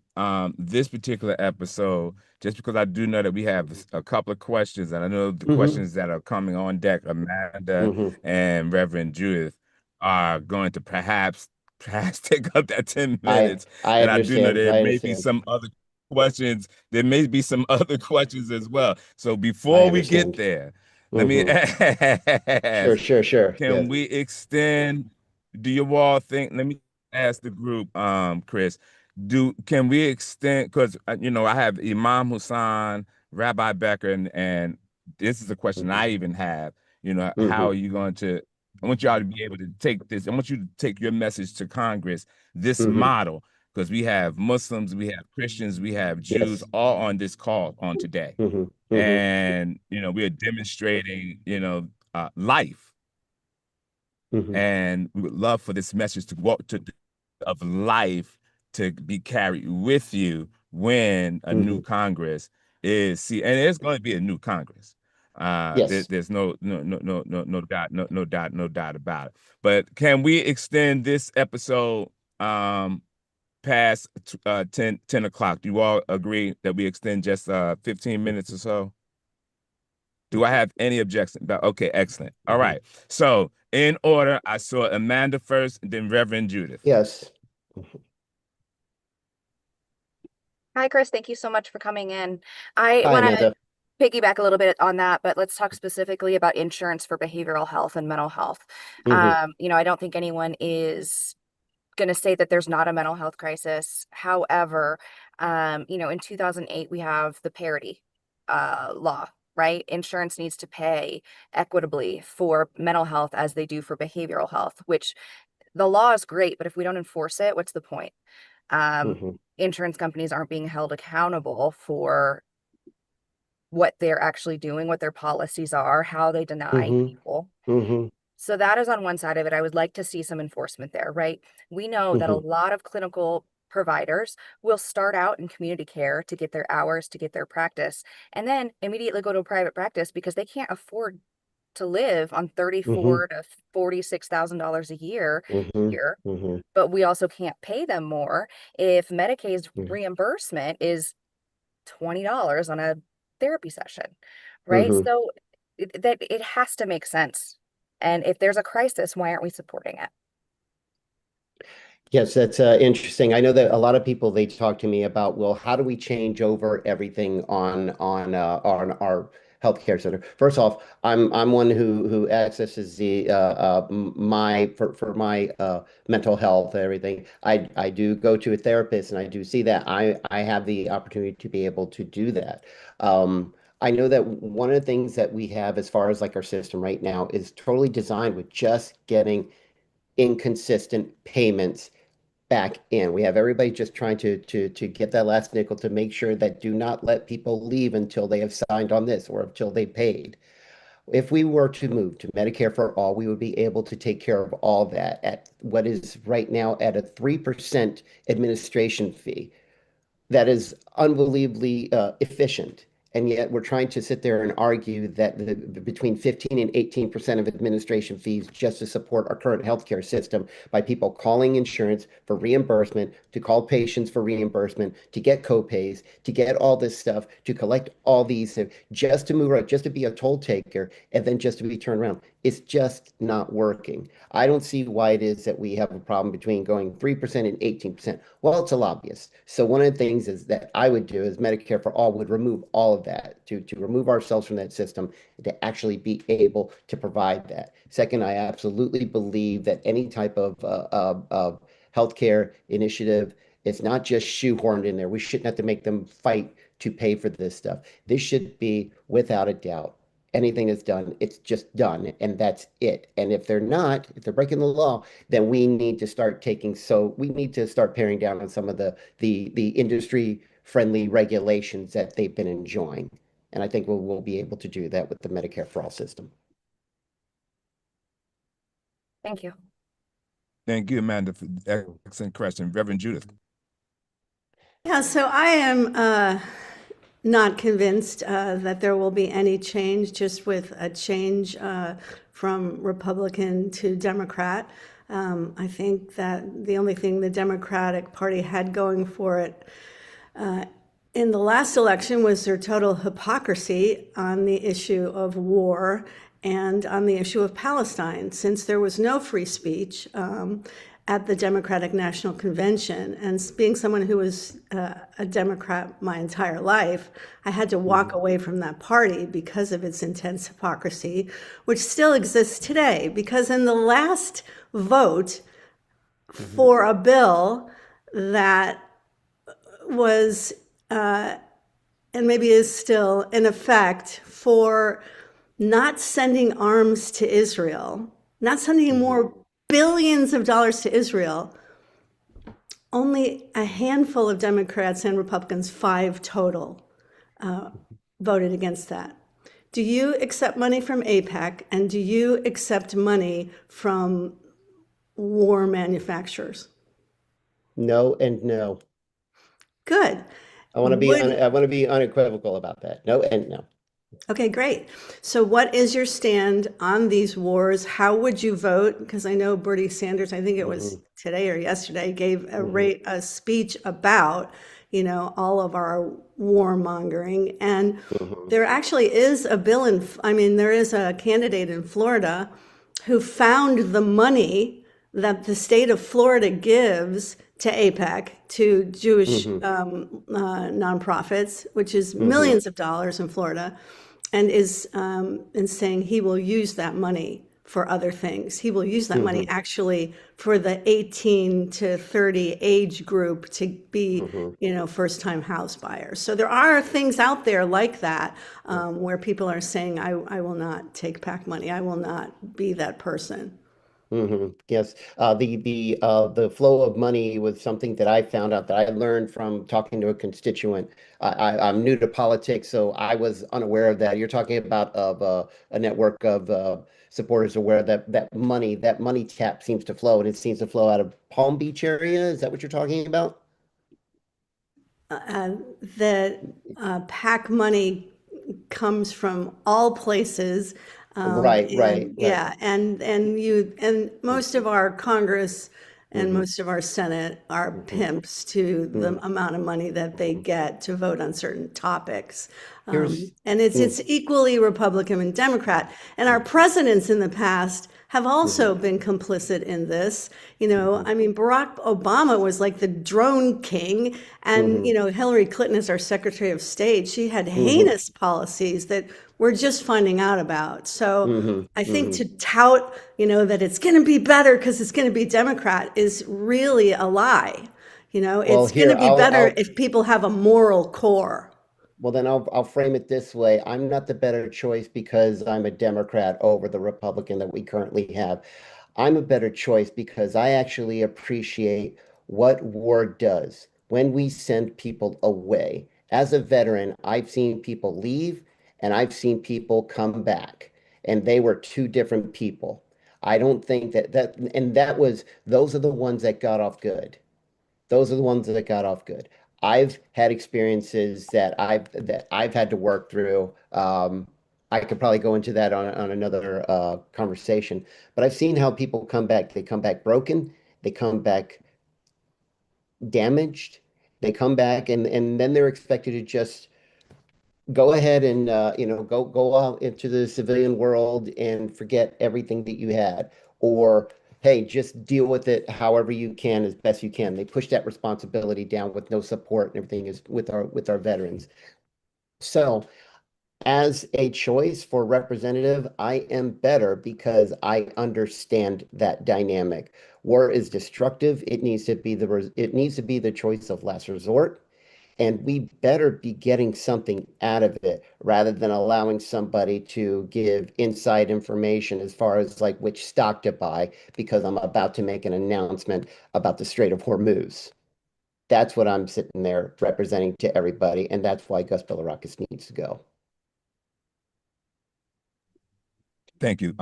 this particular episode, just because I do know that we have a couple of questions, and I know the questions that are coming on deck, Amanda and Reverend Judith, are going to perhaps take up that 10 minutes. I And I do know understand. there I may be understand. some other questions. There may be some other questions as well. So I before we get understand. there, let me Sure, ask, sure. can Yes. we extend, do you all think, let me ask the group, Chris, can we extend, because I have Imam Hussein, Rabbi Becker, and this is a question I even have, how are you going to, I want y'all to be able to take this, I want you to take your message to Congress, this model, because we have Muslims, we have Christians, we have Jews, Yes. all on this call on today. And, we are demonstrating, life. And we would love for this message to walk of life to be carried with you when a new Congress is and there's going to be a new Congress. Yes. There's no doubt about it. But can we extend this episode past 10 o'clock? Do you all agree that we extend just 15 minutes or so? Do I have any objection? Okay, excellent. All right. So in order, I saw Amanda first, and then Reverend Judith. Yes. Hi, Chris. Thank you so much for coming in. I want to piggyback a little bit on that, but let's talk specifically about insurance for behavioral health and mental health. I don't think anyone is going to say that there's not a mental health crisis. However, in 2008, we have the parity law right? Insurance needs to pay equitably for mental health as they do for behavioral health, which the law is great, but if we don't enforce it, what's the point? Insurance companies aren't being held accountable for what they're actually doing, what their policies are, how they deny people. So that is on one side of it. I would like to see some enforcement there, right? We know that a lot of clinical providers will start out in community care to get their hours, to get their practice, and then immediately go to a private practice because they can't afford to live on $34,000 to $46,000 a year here. But we also can't pay them more if Medicaid's reimbursement is $20 on a therapy session, right? So it has to make sense. And if there's a crisis, why aren't we supporting it? Yes, that's interesting. I know that a lot of people, they talk to me about, well, how do we change over everything on our healthcare center? First off, I'm one who accesses the my for my mental health and everything. I do go to a therapist, and I do see that I have the opportunity to be able to do that. I know that one of the things that we have as far as like our system right now is totally designed with just getting inconsistent payments back in. We have everybody just trying to get that last nickel to make sure that do not let people leave until they have signed on this or until they paid. If we were to move to Medicare for all, we would be able to take care of all that at what is right now at a 3% administration fee. That is unbelievably efficient. And yet we're trying to sit there and argue that between 15 and 18% of administration fees just to support our current healthcare system by people calling insurance for reimbursement, to call patients for reimbursement, to get copays, to get all this stuff, to collect all these, just to move right, just to be a toll taker, and then just to be turned around. It's just not working. I don't see why it is that we have a problem between going 3% and 18%. Well, it's a lobbyist. So one of the things is that I would do is Medicare for all would remove all of that, to remove ourselves from that system and to actually be able to provide that. Second, I absolutely believe that any type of healthcare initiative is not just shoehorned in there. We shouldn't have to make them fight to pay for this stuff. This should be, without a doubt, anything is done, it's just done, and that's it. And if they're not, if they're breaking the law, then we need to start paring down on some of the industry friendly regulations that they've been enjoying. And I think we'll be able to do that with the Medicare for all system. Thank you. Thank you, Amanda, for the excellent question. Reverend Judith. Yeah, so I am not convinced that there will be any change just with a change from Republican to Democrat. I think that the only thing the Democratic Party had going for it in the last election was their total hypocrisy on the issue of war and on the issue of Palestine, since there was no free speech at the Democratic National Convention. And being someone who was a Democrat my entire life, I had to walk away from that party because of its intense hypocrisy, which still exists today. Because in the last vote for a bill that was, and maybe is still in effect, for not sending arms to Israel, not sending more billions of dollars to Israel, only a handful of Democrats and Republicans, 5 total, voted against that. Do you accept money from AIPAC, and do you accept money from war manufacturers? No and no. Good. I want to be unequivocal about that. No and no. Okay, great. So what is your stand on these wars? How would you vote? Because I know Bernie Sanders, I think it was today or yesterday, gave a speech about, all of our warmongering. And there actually is a bill there is a candidate in Florida who found the money that the state of Florida gives to AIPAC, to Jewish nonprofits, which is millions of dollars in Florida, and is saying he will use that money for other things. He will use that money actually for the 18 to 30 age group to be, first-time house buyers. So there are things out there like that where people are saying, I will not take PAC money. I will not be that person. Yes, the flow of money was something that I found out that I learned from talking to a constituent. I'm new to politics, so I was unaware of that. You're talking about a network of supporters aware that money tap seems to flow, and it seems to flow out of Palm Beach area. Is that what you're talking about? The PAC money comes from all places. Right. Yeah, and most of our Congress and most of our Senate are pimps to the amount of money that they get to vote on certain topics. And it's equally Republican and Democrat. And our presidents in the past have also been complicit in this. I mean, Barack Obama was like the drone king, and Hillary Clinton is our Secretary of State. She had heinous policies that we're just finding out about. So I think to tout, that it's going to be better because it's going to be Democrat is really a lie. It's going to be better if people have a moral core. Well, then I'll frame it this way. I'm not the better choice because I'm a Democrat over the Republican that we currently have. I'm a better choice because I actually appreciate what war does when we send people away. As a veteran, I've seen people leave and I've seen people come back, and they were two different people. I don't think those are the ones that got off good. Those are the ones that got off good. I've had experiences that I've had to work through. I could probably go into that on another conversation, but I've seen how people come back. They come back broken. They come back damaged. They come back, and then they're expected to just go ahead and go out into the civilian world and forget everything that you had, or hey, just deal with it however you can as best you can. They push that responsibility down with no support, and everything is with our veterans. So as a choice for representative, I am better because I understand that dynamic. War is destructive. It needs to be the choice of last resort. And we better be getting something out of it rather than allowing somebody to give inside information as far as like which stock to buy because I'm about to make an announcement about the Strait of Hormuz. That's what I'm sitting there representing to everybody, and that's why Gus Bilirakis needs to go. Thank you,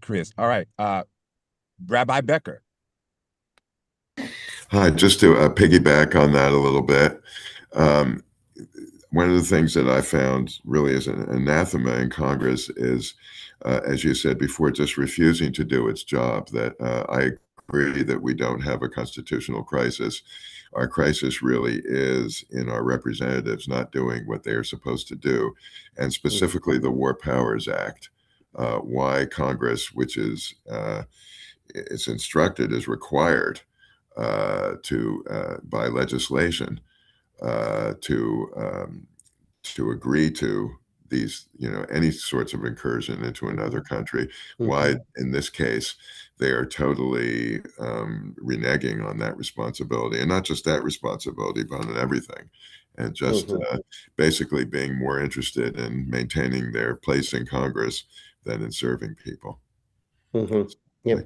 Chris. All right, Rabbi Becker. Hi, just to piggyback on that a little bit. One of the things that I found really is an anathema in Congress is, as you said before, just refusing to do its job. That I agree that we don't have a constitutional crisis. Our crisis really is in our representatives not doing what they are supposed to do, and specifically the War Powers Act. Why Congress, which is instructed, is required by legislation to agree to these, any sorts of incursion into another country. Why, in this case, they are totally reneging on that responsibility, and not just that responsibility, but on everything, and just basically being more interested in maintaining their place in Congress than in serving people. Yeah.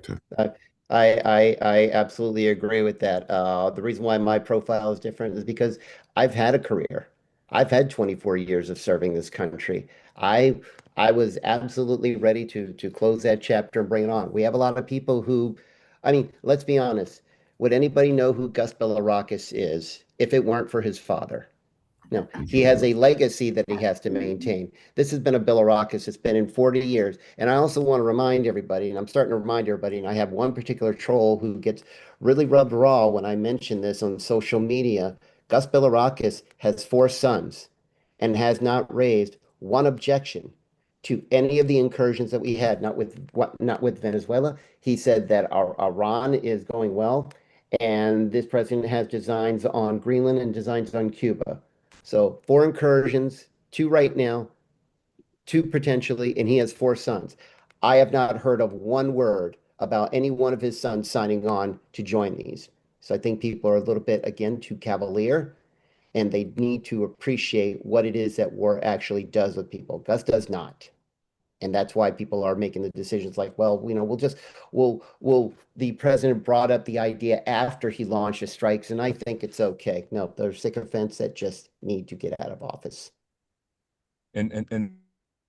I absolutely agree with that. The reason why my profile is different is because I've had a career. I've had 24 years of serving this country. I was absolutely ready to close that chapter and bring it on. We have a lot of people who, I mean, let's be honest. Would anybody know who Gus Bilirakis is if it weren't for his father? No, he has a legacy that he has to maintain. This has been a Bilirakis. It's been in 40 years. And I also want to remind everybody, and I'm starting to remind everybody, and I have one particular troll who gets really rubbed raw when I mention this on social media. Gus Bilirakis has 4 sons and has not raised one objection to any of the incursions that we had, not with Venezuela. He said that our Iran is going well, and this president has designs on Greenland and designs on Cuba. So 4 incursions, 2 right now, 2 potentially, and he has 4 sons. I have not heard of one word about any one of his sons signing on to join these. So I think people are a little bit, again, too cavalier, and they need to appreciate what it is that war actually does with people. Gus does not. And that's why people are making the decisions like, well, the president brought up the idea after he launched the strikes, and I think it's okay. No, there's sycophants that just need to get out of office. And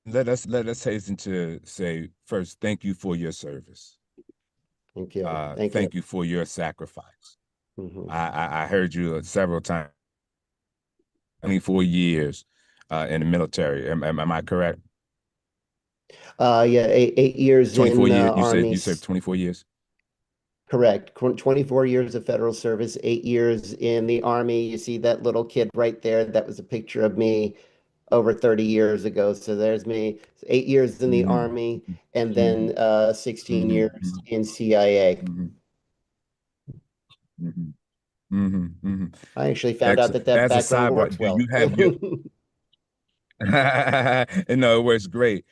let us hasten to say first, thank you for your service. Thank you. Thank you for your sacrifice. Mm-hmm. I heard you several times. 24 years in the military. Am I correct? Yeah, 8 years 24 in years. Army. You said 24 years. Correct. 24 years of federal service, 8 years in the Army. You see that little kid right there? That was a picture of me over 30 years ago. So there's me, 8 years in the Army, and then 16 years in CIA. I actually found out that As a background sidebar, works well. you have your no, it works great.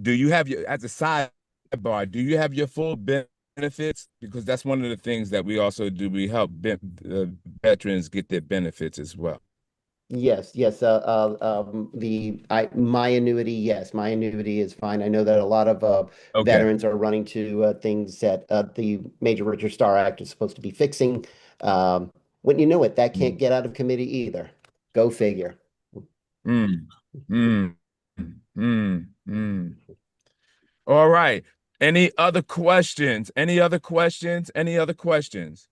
Do you have your, as a sidebar, do you have your full benefits? Because that's one of the things that we also do. We help veterans get their benefits as well. Yes, yes. My annuity, yes, my annuity is fine. I know that a lot of veterans are running to things that the Major Richard Starr Act is supposed to be fixing. Wouldn't you know it, that can't get out of committee either. Go figure. All right. Any other questions? Any other questions? Any other questions?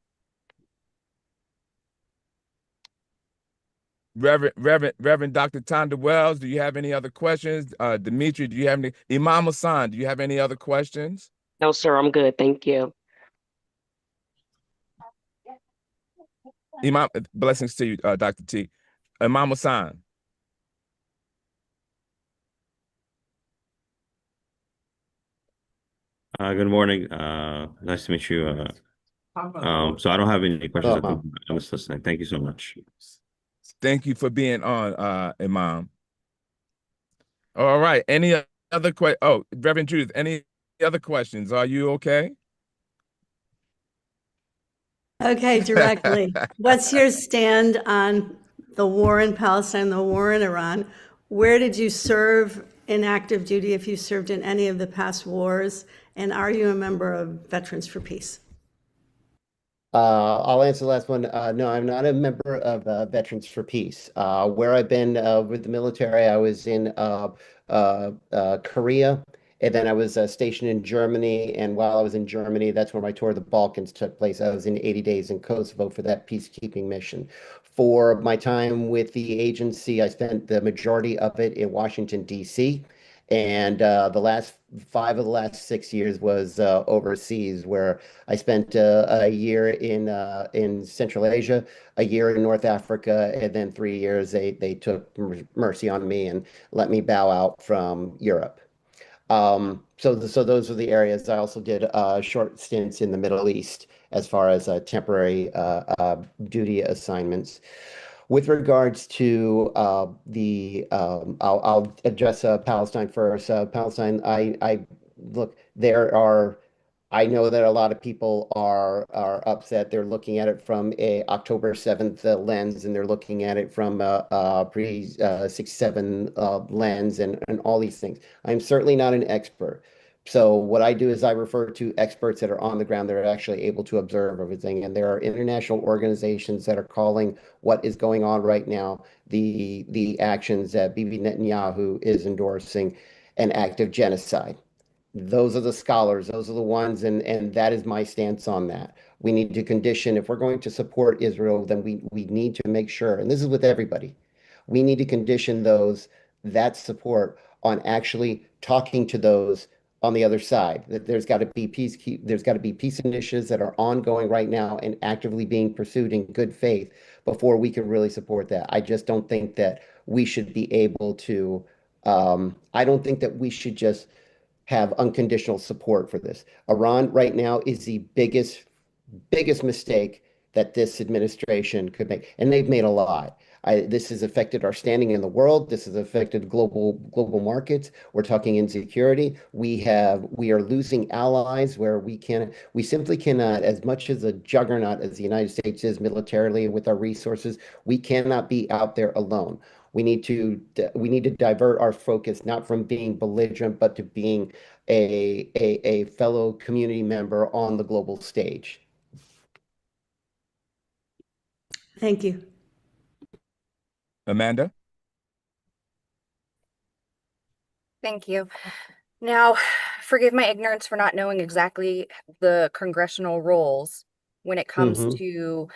Reverend Dr. Tonda Wells, do you have any other questions? Dimitri, do you have any? Imam Hassan, do you have any other questions? No, sir, I'm good. Thank you. Imam, blessings to you, Dr. T. Imam Hassan. Good morning. Nice to meet you. So I don't have any questions. I'm just listening. Thank you so much. Thank you for being on, Imam. All right. Any other questions? Oh, Reverend Judith, any other questions? Are you okay? Okay, directly. What's your stand on the war in Palestine, the war in Iran? Where did you serve in active duty, if you served in any of the past wars? And are you a member of Veterans for Peace? I'll answer the last one. No, I'm not a member of Veterans for Peace. Where I've been with the military, I was in Korea, and then I was stationed in Germany. And while I was in Germany, that's where my tour of the Balkans took place. I was in 80 days in Kosovo for that peacekeeping mission. For my time with the agency, I spent the majority of it in Washington, D.C. And the last 6 years was overseas, where I spent a year in Central Asia, a year in North Africa, and then 3 years they took mercy on me and let me bow out from Europe. So those are the areas. I also did short stints in the Middle East as far as temporary duty assignments. With regards to I'll address Palestine first. Palestine, I look, I know that a lot of people are upset. They're looking at it from a October 7th lens, and they're looking at it from a pre-67 lens, and all these things. I'm certainly not an expert. So what I do is I refer to experts that are on the ground that are actually able to observe everything. And there are international organizations that are calling what is going on right now, the actions that Bibi Netanyahu is endorsing, an act of genocide. Those are the scholars, those are the ones, and that is my stance on that. We need to condition, if we're going to support Israel, then we need to make sure, and this is with everybody, we need to condition that support on actually talking to those on the other side. That there's got to be peace initiatives that are ongoing right now and actively being pursued in good faith before we can really support that. I just don't think that we should be able to, I don't think that we should just have unconditional support for this. Iran right now is the biggest mistake that this administration could make, and they've made a lot. This has affected our standing in the world. This has affected global markets. We're talking insecurity. We are losing allies where we simply cannot, as much as a juggernaut as the United States is militarily with our resources, we cannot be out there alone. We need to divert our focus not from being belligerent, but to being a fellow community member on the global stage. Thank you. Amanda? Thank you. Now, forgive my ignorance for not knowing exactly the congressional roles when it comes to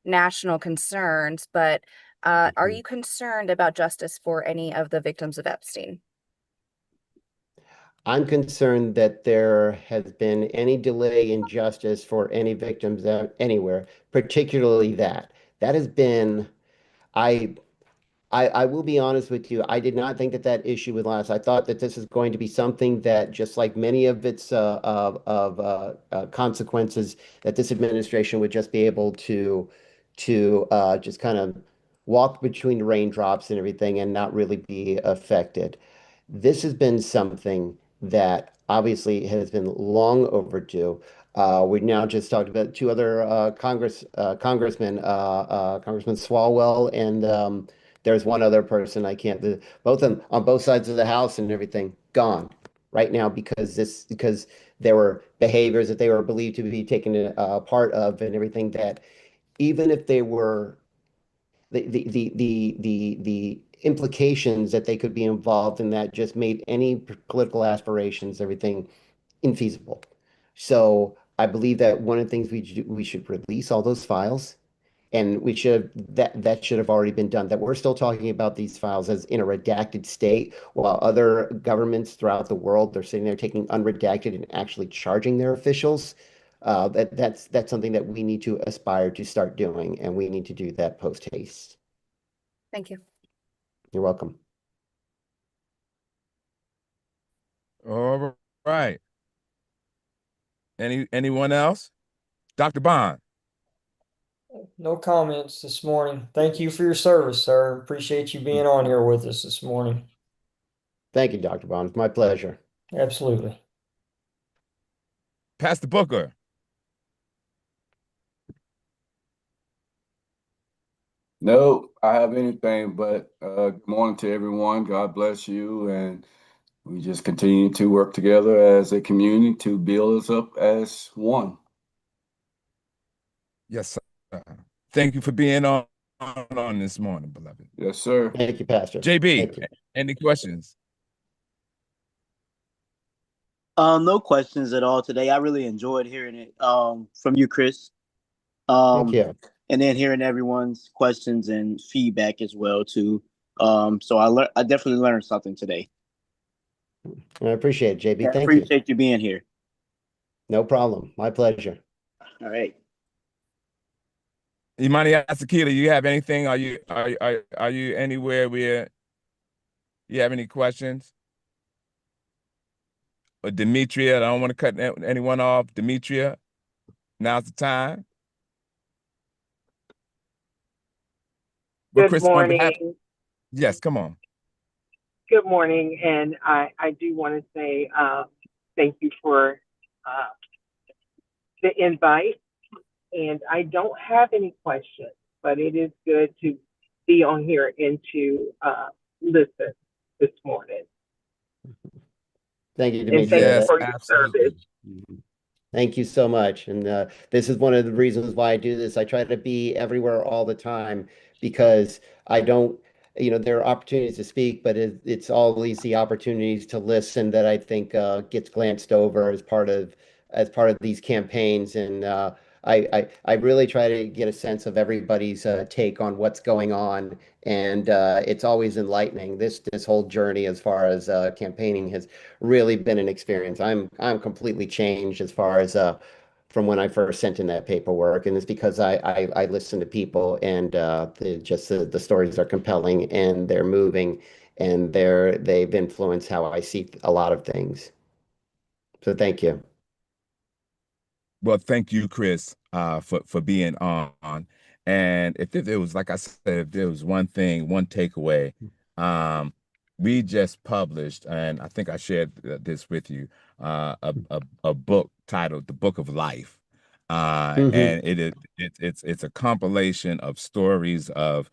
national concerns, but are you concerned about justice for any of the victims of Epstein? I'm concerned that there has been any delay in justice for any victims anywhere, particularly that. That has been, I will be honest with you. I did not think that that issue would last. I thought that this is going to be something that, just like many of its consequences, that this administration would just be able to just kind of walk between raindrops and everything and not really be affected. This has been something that obviously has been long overdue. We now just talked about two other congressmen, Congressman Swalwell and there's one other person I can't. Both of them on both sides of the house and everything gone right now because there were behaviors that they were believed to be taken part of and everything that even if they were the implications that they could be involved in that just made any political aspirations, everything infeasible. So I believe that one of the things we should release all those files, and that should have already been done. That we're still talking about these files as in a redacted state, while other governments throughout the world they're sitting there taking unredacted and actually charging their officials. That's something that we need to aspire to start doing, and we need to do that post haste. Thank you. You're welcome. All right. Anyone else? Dr. Bond. No comments this morning. Thank you for your service, sir. Appreciate you being on here with us this morning. Thank you, Dr. Bond. It's my pleasure. Absolutely. Pastor Booker. No, I have anything but good morning to everyone. God bless you. And we just continue to work together as a community to build us up as one. Yes, sir. Thank you for being on this morning, beloved. Yes, sir. Thank you, Pastor. JB, any questions? No questions at all today. I really enjoyed hearing it from you, Chris. Thank you. And then hearing everyone's questions and feedback as well too. So I definitely learned something today. I appreciate it, JB. Yeah, Thank you. Appreciate you being here. No problem. My pleasure. All right. Imani Asakila, you have anything? Are you anywhere where you have any questions? Or Demetria, I don't want to cut anyone off. Demetria, now's the time. Good morning. Yes, come on. Good morning, and I do want to say thank you for the invite. And I don't have any questions, but it is good to be on here and to listen this morning. Thank you, And Demetria. thank you for your service. Thank you so much. And this is one of the reasons why I do this. I try to be everywhere all the time because I don't, there are opportunities to speak, but it's always the opportunities to listen that I think gets glanced over as part of these campaigns. And I really try to get a sense of everybody's take on what's going on, and it's always enlightening. This whole journey as far as campaigning has really been an experience. I'm completely changed as far as from when I first sent in that paperwork, and it's because I listen to people, and the stories are compelling and they're moving, and they've influenced how I see a lot of things. So thank you. Well, thank you, Chris, for being on. And if there was, like I said, if there was one thing, one takeaway, we just published, and I think I shared this with you, a book titled "The Book of Life," and it's a compilation of stories of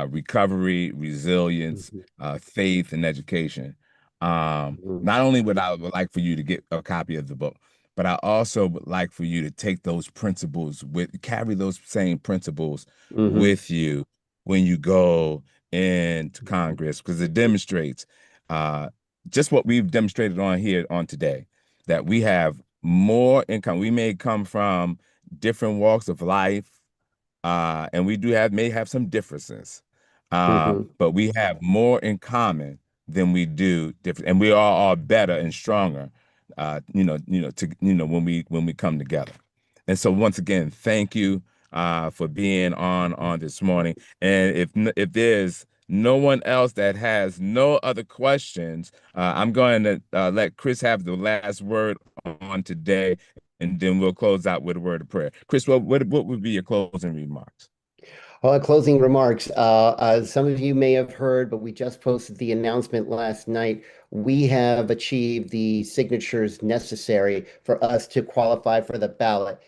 recovery, resilience, faith, and education. Not only would I would like for you to get a copy of the book, but I also would like for you to take those principles carry those same principles with you when you go into Congress, because it demonstrates just what we've demonstrated on here on today, that we have more income. We may come from different walks of life, and we may have some differences, but we have more in common than we do different, and we are all better and stronger, when we come together. And so once again, thank you for being on this morning. And if there's no one else that has no other questions, I'm going to let Chris have the last word on today, and then we'll close out with a word of prayer. Chris, what would be your closing remarks? Well, closing remarks. Some of you may have heard, but we just posted the announcement last night. We have achieved the signatures necessary for us to qualify for the ballot.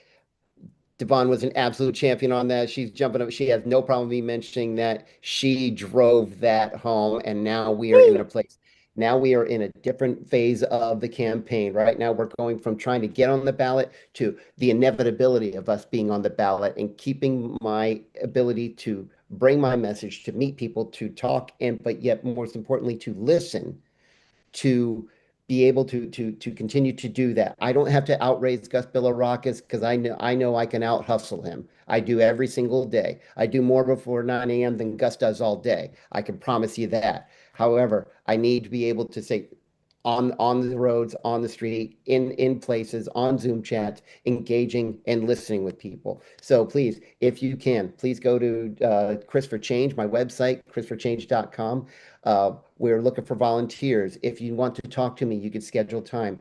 Devon was an absolute champion on that. She's jumping up. She has no problem me mentioning that. She drove that home, and now we are in a place. Now we are in a different phase of the campaign. Right now, we're going from trying to get on the ballot to the inevitability of us being on the ballot, and keeping my ability to bring my message, to meet people, to talk, and but yet most importantly, to listen, to be able to continue to do that. I don't have to outraise Gus Billirakis, because I know I can out hustle him. I do every single day. I do more before 9 a.m. than Gus does all day. I can promise you that. However, I need to be able to say, on the roads, on the street, in places, on Zoom chats, engaging and listening with people. So please, if you can, please go to Chris for Change, my website, chrisforchange.com. We're looking for volunteers. If you want to talk to me, you could schedule time.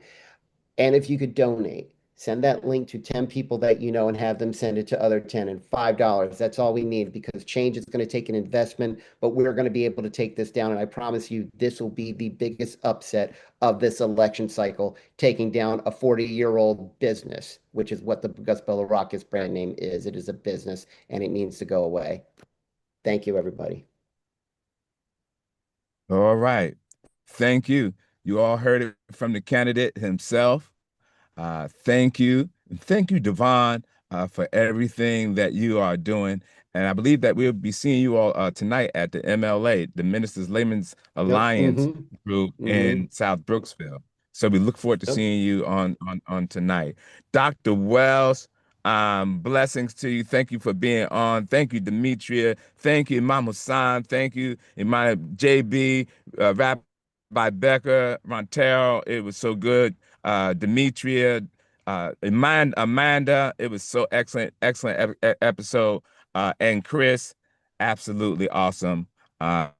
And if you could donate, send that link to 10 people that you know and have them send it to other 10, and $5. That's all we need, because change is going to take an investment, but we're going to be able to take this down. And I promise you, this will be the biggest upset of this election cycle, taking down a 40-year-old business, which is what the Gus Billirakis brand name is. It is a business, and it needs to go away. Thank you, everybody. All right. Thank you. You all heard it from the candidate himself. Thank you. And thank you, Devon, for everything that you are doing. And I believe that we'll be seeing you all tonight at the MLA, the Ministers Laymen's Alliance group in South Brooksville. So we look forward to seeing you on tonight. Dr. Wells, blessings to you. Thank you for being on. Thank you, Demetria. Thank you, Imam Hassan. Thank you, Imam JB, Rabbi Becker, Montero. It was so good. Demetria, Amanda, it was so excellent episode. And Chris, absolutely awesome. For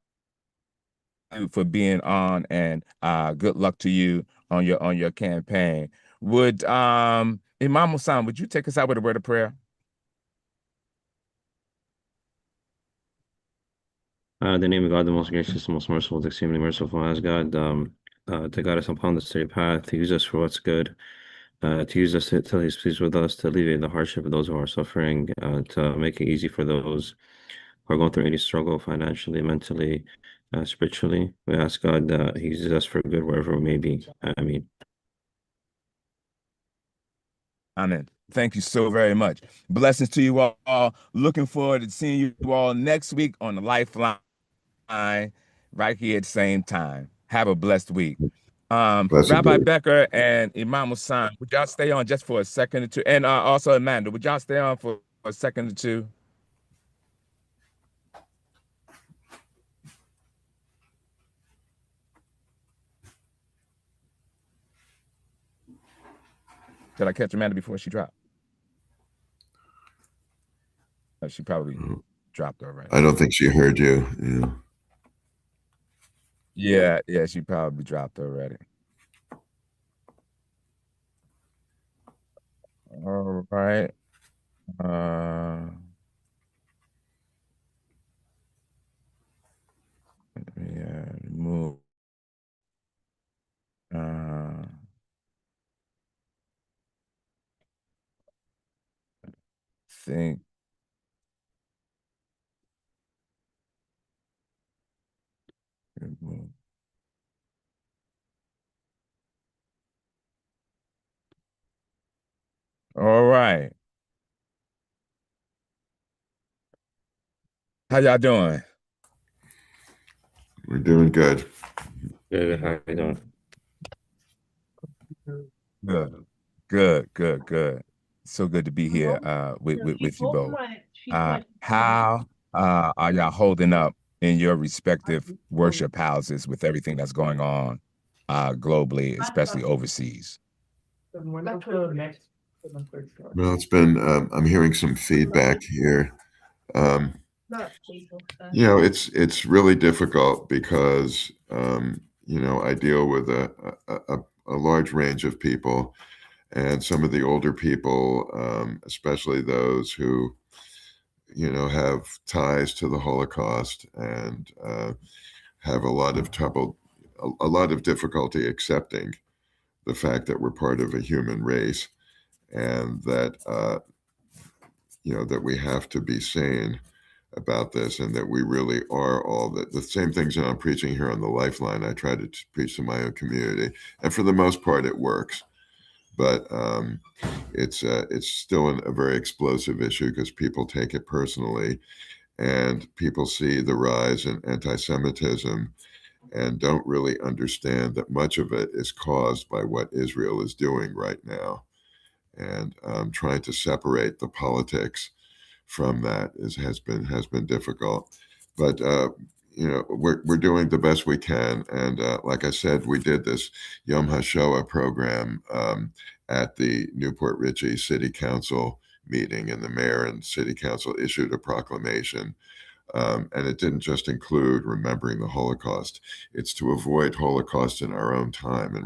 being on, and good luck to you on your campaign. Would Imam Hassan, would you take us out with a word of prayer? The name of God, the most gracious, the most merciful, the extremely merciful, as God, to guide us upon the straight path, to use us for what's good, to use us till He's pleased with us, to alleviate the hardship of those who are suffering, to make it easy for those who are going through any struggle financially, mentally, spiritually. We ask God that He uses us for good wherever we may be. Amen. Amen. Thank you so very much. Blessings to you all. Looking forward to seeing you all next week on the Lifeline, right here at the same time. Have a blessed week. Rabbi Becker and Imam Hassan, would y'all stay on just for a second or two? And also Amanda, would y'all stay on for a second or two? Did I catch Amanda before she dropped? She probably dropped already. I don't think she heard you. Yeah, she probably dropped already. All right. think. All right. How y'all doing? We're doing good. Good. How you doing? Good. So good to be here with you both. How are y'all holding up in your respective worship houses with everything that's going on globally, especially overseas? Well, it's been, I'm hearing some feedback here. You know, it's really difficult because, you know, I deal with a large range of people, and some of the older people, especially those who, you know, have ties to the Holocaust and have a lot of trouble, a lot of difficulty accepting the fact that we're part of a human race, and that you know, that we have to be sane about this, and that we really are all that. The same things that I'm preaching here on the Lifeline, I try to preach to my own community, and for the most part, it works. But it's still a very explosive issue because people take it personally, and people see the rise in anti-Semitism and don't really understand that much of it is caused by what Israel is doing right now. And trying to separate the politics from that has been difficult. But you know, we're doing the best we can. And like I said, we did this Yom HaShoah program at the Newport Richey City Council meeting, and the mayor and city council issued a proclamation. And it didn't just include remembering the Holocaust. It's to avoid Holocaust in our own time and